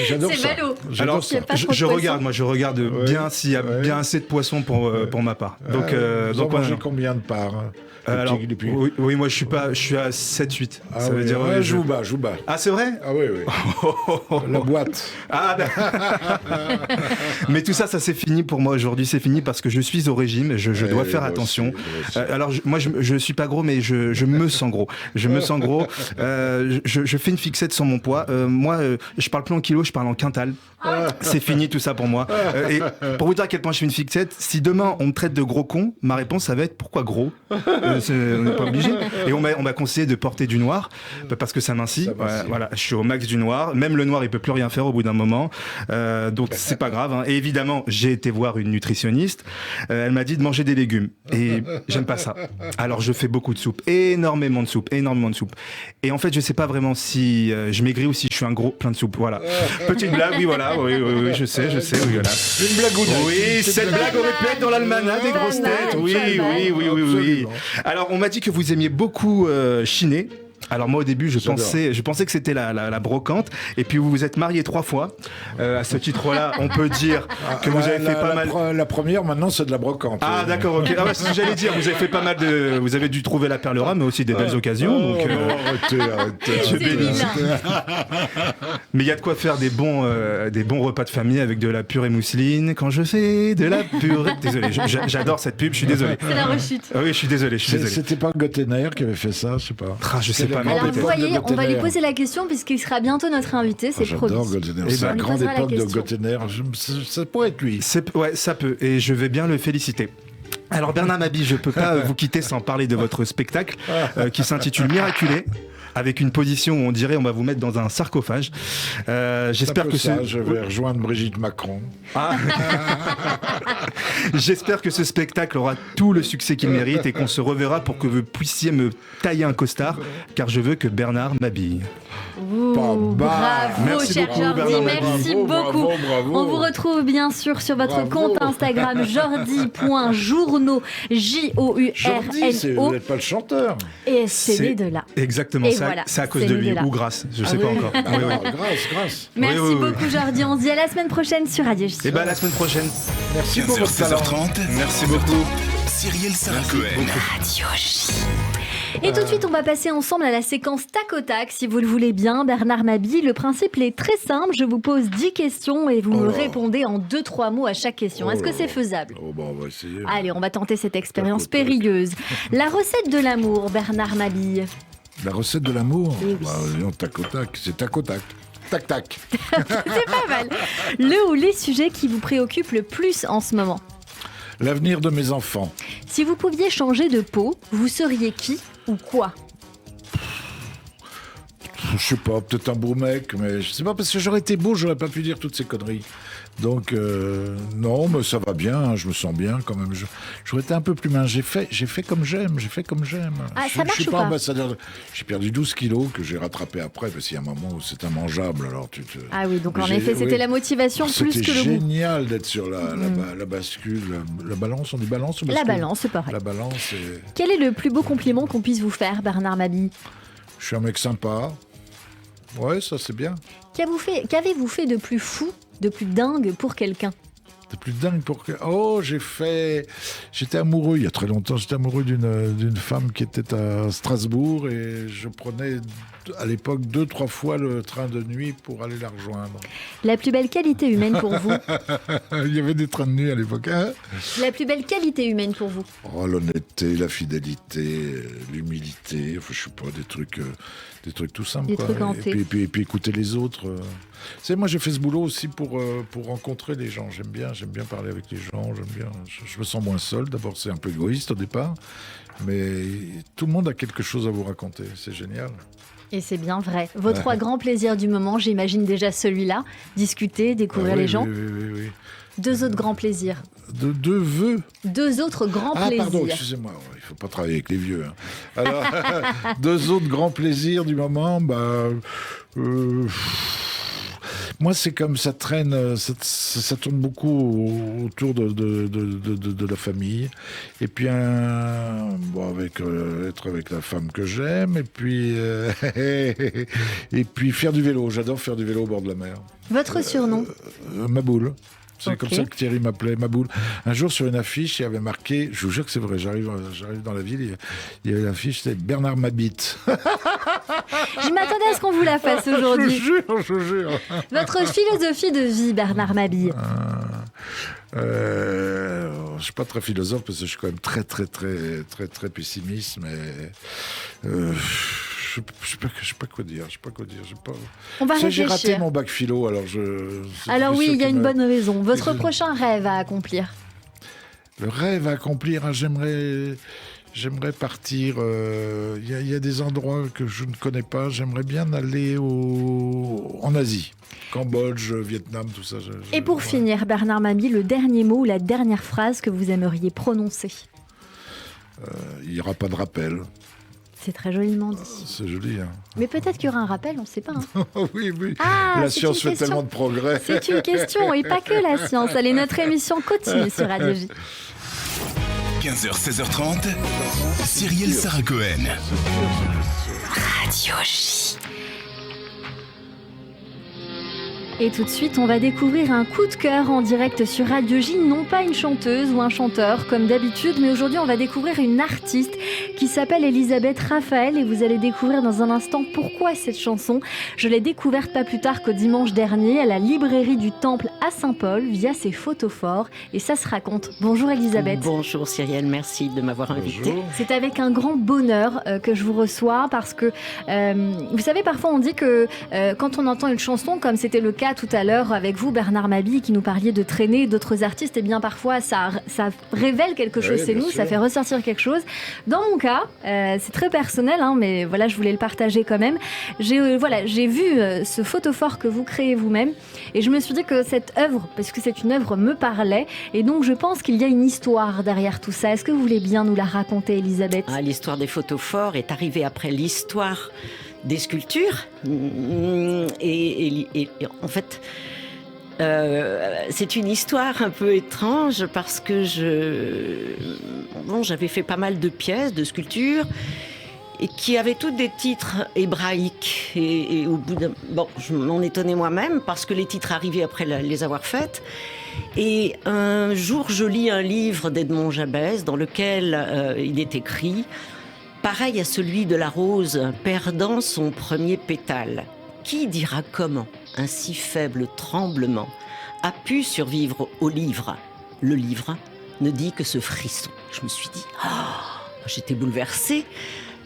J'adore ça. C'est ballot. Alors, je regarde bien s'il y a bien assez de poisson pour ma part. Donc, vous en mangez combien de parts Alors, oui, moi je suis à 7-8. Ça veut dire je vous bats. Ah, c'est vrai ? Ah oui. La boîte. Ah, mais tout ça c'est fini pour moi aujourd'hui. C'est fini parce que je suis au régime. Je dois faire attention. Alors, moi je suis pas gros, mais je me sens gros. Je fais une fixette sur mon poids. Moi, je parle plus en kilos, je parle en quintal. C'est fini tout ça pour moi. Et pour vous dire à quel point je fais une fixette, si demain on me traite de gros con, ma réponse ça va être pourquoi gros On n'est pas obligé. Et on m'a conseillé de porter du noir parce que ça mincit. Voilà, je suis au max du noir. Même le noir, il peut plus rien faire au bout d'un moment. Donc c'est pas grave. Hein. Et évidemment, j'ai été voir une nutritionniste. Elle m'a dit de manger des légumes. Et j'aime pas ça. Alors je fais beaucoup de soupe, énormément de soupe. Et en fait, je sais pas vraiment si je maigris ou si je suis un gros plein de soupe. Voilà. Petite blague, oui, voilà. Oui, je sais, oui, voilà. Une blagounette. Oui, cette blague aurait pu être dans l'almanach des grosses têtes. Oui. Alors, on m'a dit que vous aimiez beaucoup chiner. Alors moi au début je pensais que c'était la brocante et puis vous vous êtes marié 3 fois. À ce titre-là on peut dire que vous avez fait pas mal. La première maintenant c'est de la brocante. Ah d'accord, ok. Ah, c'est ce que j'allais dire, vous avez fait pas mal de. Vous avez dû trouver la perle rare mais aussi des belles occasions. Donc, arrêtez. Je bénis. Mais il y a de quoi faire des bons repas de famille avec de la purée mousseline. Quand je fais de la purée. Désolé, j'adore cette pub, je suis désolé. C'est la rechute. Ah oui, je suis désolé. C'était pas Gottener qui avait fait ça, je sais pas. Je sais pas. Alors vous voyez, on va lui poser la question puisqu'il sera bientôt notre invité, c'est promis. J'adore Gottener, c'est la grande époque de Gottener, ça pourrait être lui. Ouais, ça peut, et je vais bien le féliciter. Alors Bernard Mabille, je peux pas vous quitter sans parler de votre spectacle qui s'intitule Miraculé. Avec une position où on dirait on va vous mettre dans un sarcophage. J'espère que je vais rejoindre Brigitte Macron. Ah. J'espère que ce spectacle aura tout le succès qu'il mérite et qu'on se reverra pour que vous puissiez me tailler un costard, car je veux que Bernard m'habille. Bravo, merci cher beaucoup, Jordi, merci beaucoup. Bravo. On vous retrouve bien sûr sur votre compte Instagram jordi.journo, Journo. Jordi, vous n'êtes pas le chanteur. Et c'est de là. Exactement, c'est à cause de lui, ou grâce, je sais pas encore. Grâce. Merci beaucoup Jordi, on se dit à la semaine prochaine sur Radio J. Et à la semaine prochaine. Merci pour votre talent. 16h30. Merci beaucoup. Cyrielle Sarracohen. Radio J. Et tout de suite, on va passer ensemble à la séquence tac au tac, si vous le voulez bien. Bernard Mabille, le principe est très simple. Je vous pose 10 questions et vous me répondez en 2-3 mots à chaque question. Est-ce que c'est faisable ? On va essayer. Allez, on va tenter cette expérience périlleuse. La recette de l'amour, Bernard Mabille. La recette de l'amour ? Eh oui. Tac au tac, c'est tac au tac. Tac tac. C'est pas mal. Le ou les sujets qui vous préoccupent le plus en ce moment ? L'avenir de mes enfants. Si vous pouviez changer de peau, vous seriez qui ou quoi ? Je sais pas, peut-être un beau mec, mais je sais pas, parce que j'aurais été beau, j'aurais pas pu dire toutes ces conneries. Donc, non, mais ça va bien, je me sens bien quand même. J'aurais été un peu plus mince. J'ai fait comme j'aime. Ah, ça marche je suis ou pas pas ambassadeur. J'ai perdu 12 kilos que j'ai rattrapé après, parce qu'il y a un moment où c'est immangeable. Alors Ah oui, donc en effet, c'était la motivation plus que le goût. C'était génial d'être sur la bascule, la balance, on dit balance ou bascule ? La balance, c'est pareil. La balance. Quel est le plus beau compliment qu'on puisse vous faire, Bernard Mabille ? Je suis un mec sympa. Ouais, ça c'est bien. Qu'avez-vous fait de plus fou, de plus dingue pour quelqu'un ? De plus dingue pour que... Oh, j'étais amoureux, il y a très longtemps, j'étais amoureux d'une femme qui était à Strasbourg et je prenais à l'époque 2-3 fois le train de nuit pour aller la rejoindre. La plus belle qualité humaine pour vous ? Il y avait des trains de nuit à l'époque. Hein ? La plus belle qualité humaine pour vous ? Oh, l'honnêteté, la fidélité, l'humilité, enfin, je sais pas, des trucs tout simples. Des trucs hantés. Et puis écouter les autres. Moi j'ai fait ce boulot aussi pour rencontrer les gens. J'aime bien parler avec les gens. Je me sens moins seul. D'abord c'est un peu égoïste au départ, mais tout le monde a quelque chose à vous raconter. C'est génial. Et c'est bien vrai. Vos 3 grands plaisirs du moment, j'imagine déjà celui-là, discuter, découvrir les gens. Oui. 2 autres grands plaisirs. 2 vœux. 2 autres grands plaisirs. Ah pardon, excusez-moi, il ne faut pas travailler avec les vieux. Hein. Alors, 2 autres grands plaisirs du moment, moi, c'est comme ça traîne, ça tourne beaucoup autour de la famille. Et puis, être avec la femme que j'aime. Et puis faire du vélo. J'adore faire du vélo au bord de la mer. Votre surnom ? Maboule. C'est comme ça que Thierry m'appelait, Maboule. Un jour, sur une affiche, il y avait marqué, je vous jure que c'est vrai, j'arrive dans la ville, il y avait l'affiche, c'était Bernard m'habite. Je m'attendais à ce qu'on vous la fasse aujourd'hui. Je vous jure. Votre philosophie de vie, Bernard Mabille ? Je suis pas très philosophe parce que je suis quand même très, très, très, très, très pessimiste, mais je sais pas quoi dire. On va réfléchir. J'ai raté mon bac philo, alors Alors oui, il y a une bonne raison. Votre prochain rêve à accomplir ? Le rêve à accomplir, hein, j'aimerais partir. Il y a des endroits que je ne connais pas. J'aimerais bien aller en Asie. Cambodge, Vietnam, tout ça. Et pour finir, Bernard Mabie, le dernier mot ou la dernière phrase que vous aimeriez prononcer? Il n'y aura pas de rappel. C'est très joliment dit. C'est joli, hein. Mais peut-être qu'il y aura un rappel, on ne sait pas. Hein. Oui. Ah, la science fait tellement de progrès. C'est une question, et pas que la science. Allez, notre émission continue sur Radio J. 15h, 16h30, Cyrielle Sarah Cohen. Radio J. Et tout de suite, on va découvrir un coup de cœur en direct sur Radio J, non pas une chanteuse ou un chanteur comme d'habitude, mais aujourd'hui on va découvrir une artiste qui s'appelle Elisabeth Raphael et vous allez découvrir dans un instant pourquoi cette chanson. Je l'ai découverte pas plus tard qu'au dimanche dernier à la librairie du Temple à Saint-Paul via ses photophores et ça se raconte. Bonjour Elisabeth. Bonjour Cyrielle, merci de m'avoir invitée. C'est avec un grand bonheur que je vous reçois parce que vous savez parfois on dit que quand on entend une chanson comme c'était le cas tout à l'heure avec vous Bernard Mabie qui nous parliez de traîner d'autres artistes, et bien parfois ça révèle quelque chose chez nous, ça fait ressortir quelque chose. Dans mon cas, c'est très personnel, hein, mais voilà, je voulais le partager quand même. J'ai vu ce photophore que vous créez vous-même et je me suis dit que cette œuvre, parce que c'est une œuvre, me parlait et donc je pense qu'il y a une histoire derrière tout ça. Est-ce que vous voulez bien nous la raconter, Elisabeth ? L'histoire des photophores est arrivée après l'histoire des sculptures et en fait c'est une histoire un peu étrange parce que j'avais fait pas mal de pièces, de sculptures et qui avaient toutes des titres hébraïques et au bout je m'en étonnais moi-même parce que les titres arrivaient après les avoir faites. Et un jour je lis un livre d'Edmond Jabès dans lequel il est écrit: pareil à celui de la rose perdant son premier pétale. Qui dira comment un si faible tremblement a pu survivre au livre? Le livre ne dit que ce frisson. Je me suis dit, j'étais bouleversée.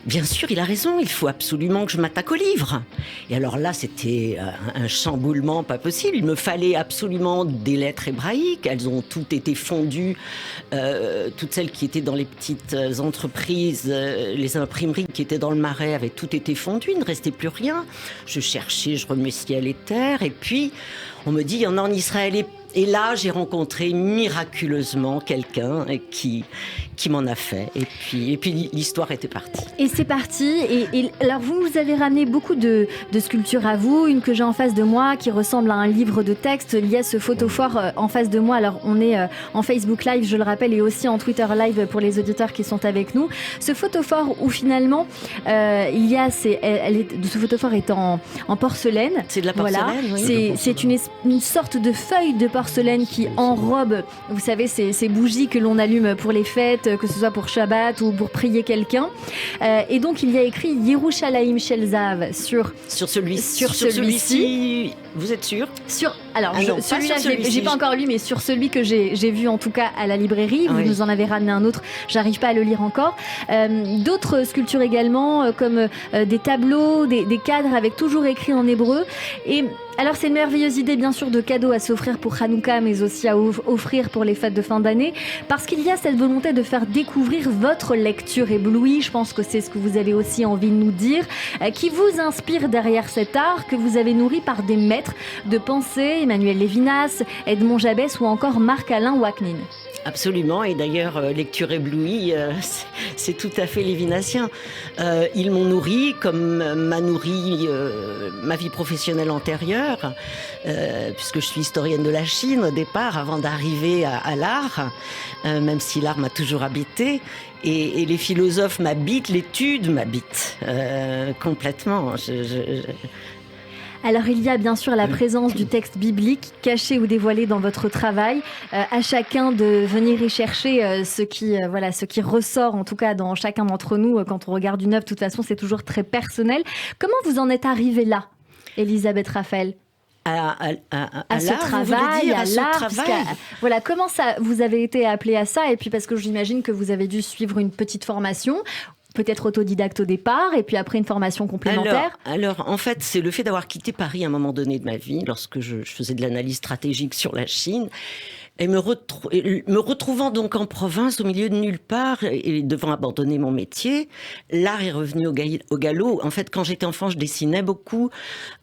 Bien sûr, il a raison, il faut absolument que je m'attaque au livre. Et alors là, c'était un chamboulement pas possible. Il me fallait absolument des lettres hébraïques. Elles ont toutes été fondues, toutes celles qui étaient dans les petites entreprises, les imprimeries qui étaient dans le Marais avaient toutes été fondues, il ne restait plus rien. Je cherchais, je remerciais les terres, et puis on me dit, il y en a en Israël. Et là, j'ai rencontré miraculeusement quelqu'un qui m'en a fait. Et puis l'histoire était partie. Et c'est parti. Et alors, vous nous avez ramené beaucoup de sculptures à vous. Une que j'ai en face de moi qui ressemble à un livre de texte. Il y a ce photophore en face de moi. Alors, on est en Facebook Live, je le rappelle, et aussi en Twitter Live pour les auditeurs qui sont avec nous. Ce photophore où finalement, ce photophore est en porcelaine. C'est de la porcelaine, oui. C'est une sorte de feuille de porcelaine qui enrobe, vous savez, ces bougies que l'on allume pour les fêtes, que ce soit pour Shabbat ou pour prier quelqu'un. Et donc, il y a écrit Yerushalayim Shel Zahav sur celui-ci. Vous êtes sûr? Celui-là, j'ai pas encore lu, mais sur celui que j'ai vu en tout cas à la librairie. Vous nous en avez ramené un autre, j'arrive pas à le lire encore. D'autres sculptures également, comme des tableaux, des cadres avec toujours écrit en hébreu. Et alors, c'est une merveilleuse idée, bien sûr, de cadeaux à s'offrir pour Hanouka, mais aussi à offrir pour les fêtes de fin d'année, parce qu'il y a cette volonté de faire découvrir votre lecture éblouie. Je pense que c'est ce que vous avez aussi envie de nous dire, qui vous inspire derrière cet art que vous avez nourri par des maîtres de pensée, Emmanuel Lévinas, Edmond Jabès ou encore Marc-Alain Waknin. Absolument, et d'ailleurs, lecture éblouie, c'est tout à fait lévinassien. Ils m'ont nourri comme m'a nourri ma vie professionnelle antérieure, puisque je suis historienne de la Chine au départ, avant d'arriver à l'art, même si l'art m'a toujours habité. Et les philosophes m'habitent, l'étude m'habite complètement. Alors il y a bien sûr la présence du texte biblique caché ou dévoilé dans votre travail. À chacun de venir y chercher ce qui ressort en tout cas dans chacun d'entre nous quand on regarde une œuvre. De toute façon, c'est toujours très personnel. Comment vous en êtes arrivée là, Elisabeth Raphael ? À ce travail, à l'art, voilà, comment ça vous avez été appelée à ça? Et puis parce que j'imagine que vous avez dû suivre une petite formation, peut-être autodidacte au départ, et puis après une formation complémentaire. Alors en fait, c'est le fait d'avoir quitté Paris à un moment donné de ma vie, lorsque je faisais de l'analyse stratégique sur la Chine, Et me retrouvant donc en province, au milieu de nulle part, et devant abandonner mon métier, l'art est revenu au galop. En fait, quand j'étais enfant, je dessinais beaucoup.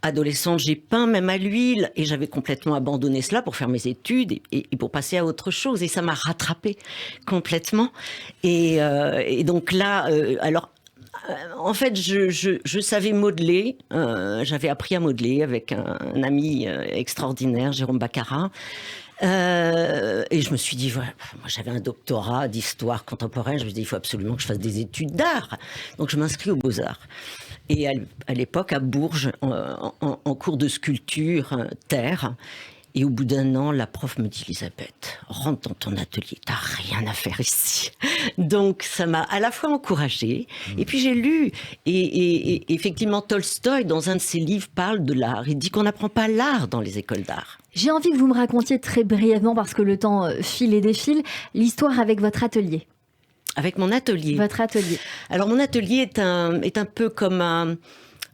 Adolescente, j'ai peint, même à l'huile, et j'avais complètement abandonné cela pour faire mes études et pour passer à autre chose. Et ça m'a rattrapée complètement. Et donc là, en fait, je savais modeler. J'avais appris à modeler avec un ami extraordinaire, Jérôme Baccarat. Et je me suis dit, voilà, moi j'avais un doctorat d'histoire contemporaine, je me suis dit, il faut absolument que je fasse des études d'art. Donc je m'inscris aux Beaux-Arts. Et à l'époque, à Bourges, en cours de sculpture, terre. Et au bout d'un an, la prof me dit, Elisabeth, rentre dans ton atelier, t'as rien à faire ici. Donc ça m'a à la fois encouragée, et puis j'ai lu, et effectivement Tolstoï, dans un de ses livres, parle de l'art. Il dit qu'on n'apprend pas l'art dans les écoles d'art. J'ai envie que vous me racontiez très brièvement, parce que le temps file et défile, l'histoire avec votre atelier. Avec mon atelier. Votre atelier. Alors mon atelier est un peu comme un...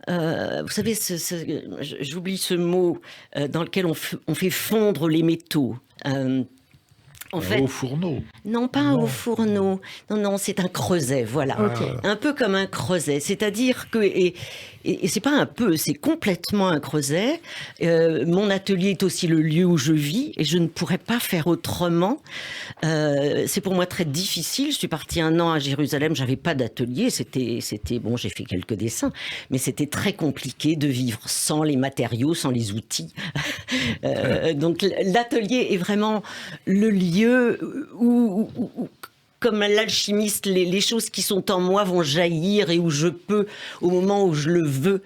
vous savez, j'oublie ce mot dans lequel on fait fondre les métaux. En fait, au fourneau. Non, pas un haut fourneau. Non, c'est un creuset, voilà. Okay. Un peu comme un creuset. C'est-à-dire que, et c'est pas un peu, c'est complètement un creuset. Mon atelier est aussi le lieu où je vis et je ne pourrais pas faire autrement. C'est pour moi très difficile. Je suis partie 1 an à Jérusalem, j'avais pas d'atelier. C'était bon, j'ai fait quelques dessins, mais c'était très compliqué de vivre sans les matériaux, sans les outils. Donc l'atelier est vraiment le lieu où comme l'alchimiste, les choses qui sont en moi vont jaillir et où je peux, au moment où je le veux,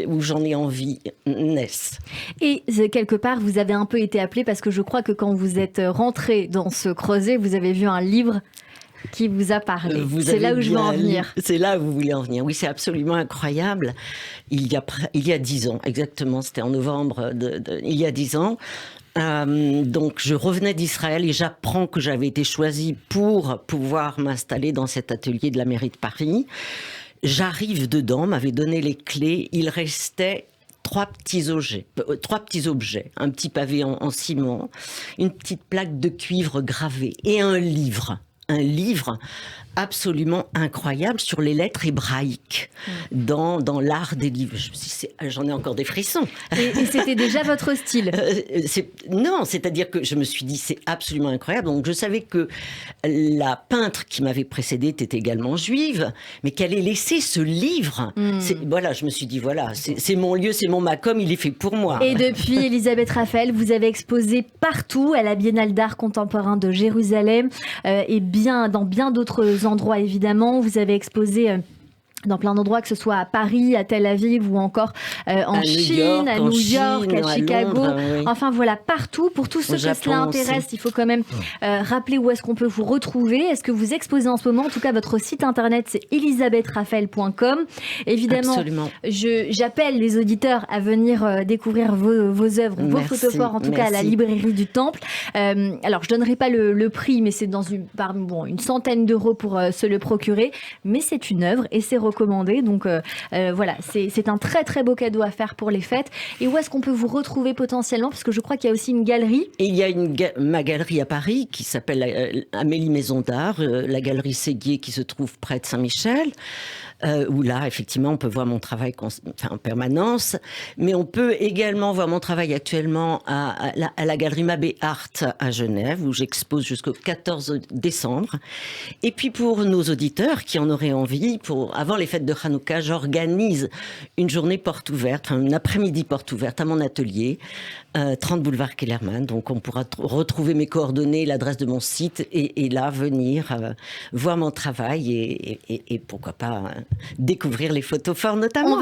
où j'en ai envie, naissent. Et quelque part, vous avez un peu été appelé parce que je crois que quand vous êtes rentré dans ce creuset, vous avez vu un livre qui vous a parlé. C'est là où je veux en venir. C'est là où vous voulez en venir. Oui, c'est absolument incroyable. Il y a 10 ans, exactement, c'était en novembre, il y a 10 ans, donc je revenais d'Israël et j'apprends que j'avais été choisie pour pouvoir m'installer dans cet atelier de la mairie de Paris. J'arrive dedans, m'avait donné les clés, il restait 3 petits objets, un petit pavé en ciment, une petite plaque de cuivre gravée et un livre absolument incroyable sur les lettres hébraïques dans l'art des livres. J'en ai encore des frissons. Et c'était déjà votre style? Non, c'est-à-dire que je me suis dit c'est absolument incroyable. Donc je savais que la peintre qui m'avait précédée était également juive, mais qu'elle ait laissé ce livre. Voilà, je me suis dit voilà, c'est mon lieu, c'est mon Macom, il est fait pour moi. Et depuis, Elisabeth Raphael, vous avez exposé partout à la Biennale d'art contemporain de Jérusalem et dans bien d'autres endroits évidemment. Vous avez exposé dans plein d'endroits, que ce soit à Paris, à Tel Aviv ou encore en Chine, à New York, à Chicago. Londres, oui. Enfin voilà, partout. Pour tous ceux que cela intéresse, il faut quand même rappeler où est-ce qu'on peut vous retrouver. Est-ce que vous exposez en ce moment? En tout cas, votre site internet, c'est elisabethraphael.com. Évidemment, j'appelle les auditeurs à venir découvrir vos œuvres, vos photophores, en tout cas à la librairie du Temple. Alors, je donnerai pas le prix, mais c'est dans une centaine d'euros pour se le procurer. Mais c'est une œuvre et c'est recommandé. Donc voilà, c'est un très très beau cadeau à faire pour les fêtes. Et où est-ce qu'on peut vous retrouver potentiellement? Parce que je crois qu'il y a aussi une galerie. Et il y a ma galerie à Paris qui s'appelle Amélie Maison d'Art, la galerie Séguier qui se trouve près de Saint-Michel. Où là, effectivement, on peut voir mon travail en permanence, mais on peut également voir mon travail actuellement à la galerie Mabé Art à Genève, où j'expose jusqu'au 14 décembre. Et puis pour nos auditeurs qui en auraient envie, avant les fêtes de Hanouka, j'organise une journée porte ouverte, un après-midi porte ouverte à mon atelier, 30 boulevard Kellerman. Donc on pourra retrouver mes coordonnées, l'adresse de mon site, et là venir voir mon travail et pourquoi pas découvrir les photophores notamment.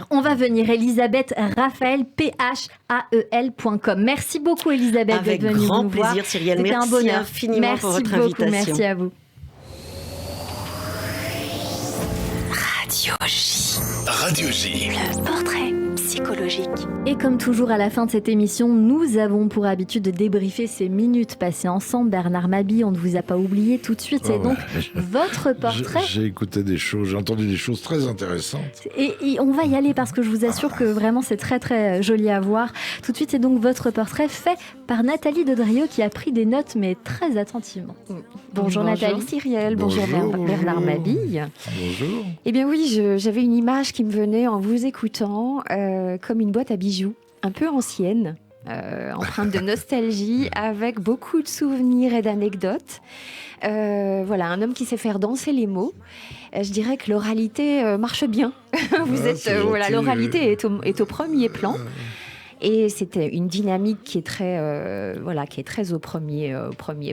On va venir. Elisabeth Raphael, PHAEL.com. Merci beaucoup Elisabeth d'être venue nous voir. Avec grand plaisir Cyrielle, merci infiniment pour votre invitation. Merci à vous. Radio J. Radio J. Le portrait psychologique. Et comme toujours à la fin de cette émission, nous avons pour habitude de débriefer ces minutes passées ensemble. Bernard Mabie, on ne vous a pas oublié tout de suite. C'est donc votre portrait. J'ai écouté des choses, j'ai entendu des choses très intéressantes. Et on va y aller parce que je vous assure que vraiment c'est très très joli à voir. Tout de suite, c'est donc votre portrait fait par Nathalie Dedrieux qui a pris des notes mais très attentivement. Bonjour Nathalie. Cyrielle, bonjour Bernard Mabille. Bonjour. Eh bien oui, j'avais une image qui me venait en vous écoutant comme une boîte à bijoux, un peu ancienne, empreinte de nostalgie, avec beaucoup de souvenirs et d'anecdotes. Voilà, un homme qui sait faire danser les mots. Je dirais que l'oralité marche bien. Vous êtes, voilà, l'oralité est au premier plan. Et c'était une dynamique qui est très, qui est très au premier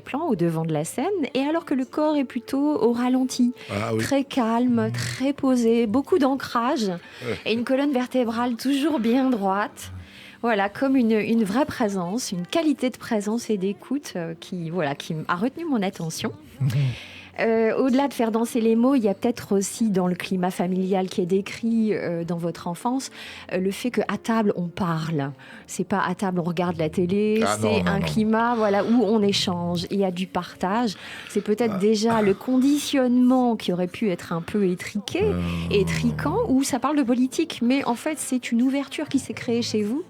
plan, au devant de la scène. Et alors que le corps est plutôt au ralenti, très calme, très posé, beaucoup d'ancrage et une colonne vertébrale toujours bien droite. Voilà, comme une vraie présence, une qualité de présence et d'écoute qui a retenu mon attention. Au-delà de faire danser les mots, il y a peut-être aussi dans le climat familial qui est décrit dans votre enfance, le fait qu'à table on parle. C'est pas à table on regarde la télé, c'est un climat où on échange, il y a du partage. C'est peut-être déjà le conditionnement qui aurait pu être un peu étriqué, étriquant, où ça parle de politique, mais en fait c'est une ouverture qui s'est créée chez vous.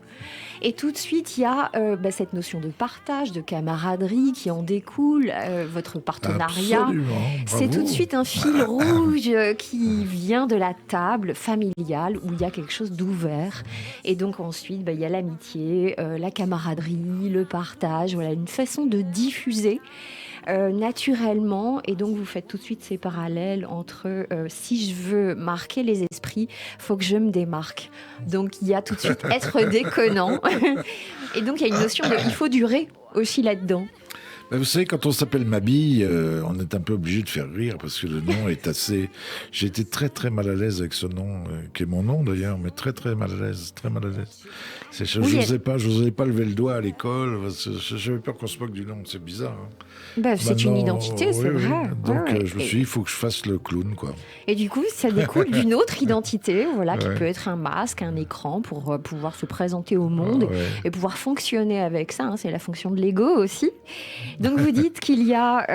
Et tout de suite, il y a cette notion de partage, de camaraderie qui en découle, votre partenariat. C'est tout de suite un fil rouge qui vient de la table familiale où il y a quelque chose d'ouvert. Et donc ensuite, il y a l'amitié, la camaraderie, le partage, une façon de diffuser. Naturellement, et donc vous faites tout de suite ces parallèles entre si je veux marquer les esprits, faut que je me démarque. Donc il y a tout de suite être déconnant. Et donc il y a une notion de il faut durer aussi là-dedans. Vous savez, quand on s'appelle Mabille, on est un peu obligé de faire rire parce que le nom est assez... J'ai été très très mal à l'aise avec ce nom, qui est mon nom d'ailleurs, mais très très mal à l'aise, très mal à l'aise. Je n'osais pas lever le doigt à l'école, j'avais peur qu'on se moque du nom, c'est bizarre. C'est une identité, c'est vrai. Donc je me suis dit, il faut que je fasse le clown, quoi. Et du coup, ça découle d'une autre identité, qui peut être un masque, un écran pour pouvoir se présenter au monde et pouvoir fonctionner avec ça. C'est la fonction de l'ego aussi. Donc vous dites qu'il y a,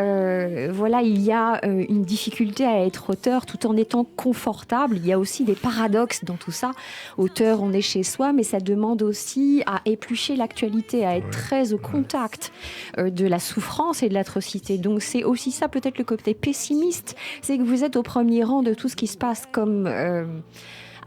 une difficulté à être auteur tout en étant confortable. Il y a aussi des paradoxes dans tout ça. Auteur, on est chez soi, mais ça demande aussi à éplucher l'actualité, à être très au contact de la souffrance et de l'atrocité. Donc c'est aussi ça peut-être le côté pessimiste, c'est que vous êtes au premier rang de tout ce qui se passe comme...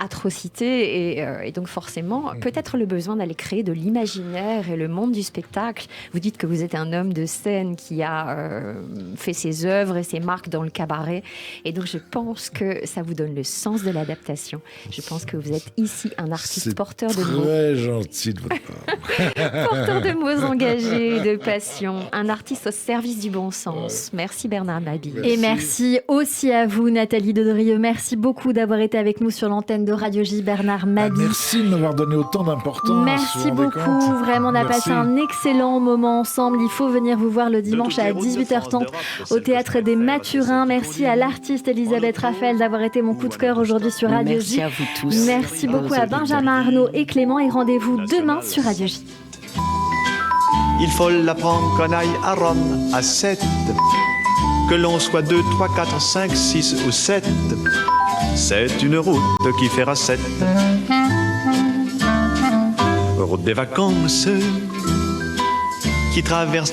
atrocité et donc forcément peut-être le besoin d'aller créer de l'imaginaire et le monde du spectacle. Vous dites que vous êtes un homme de scène qui a fait ses œuvres et ses marques dans le cabaret et donc je pense que ça vous donne le sens de l'adaptation. Je pense que vous êtes ici un artiste porteur de mots. C'est très gentil de votre part. Porteur de mots engagés, de passion, un artiste au service du bon sens. Merci Bernard Mabille. Et merci aussi à vous Nathalie Dedrieux. Merci beaucoup d'avoir été avec nous sur l'antenne de Radio J, Bernard Mabille. Merci de m'avoir donné autant d'importance. Merci beaucoup, vraiment on a passé un excellent moment ensemble. Il faut venir vous voir le dimanche à 18h30 au Théâtre des Mathurins. Merci à l'artiste Elisabeth Raphael d'avoir été mon coup de cœur aujourd'hui sur Radio J. Merci à vous tous. Merci beaucoup à Benjamin Arnaud et Clément et rendez-vous demain sur Radio J. Il faut l'apprendre qu'on aille à Rome à 7. Que l'on soit 2, 3, 4, 5, 6 ou 7. C'est une route qui fera 7. Route des vacances qui traverse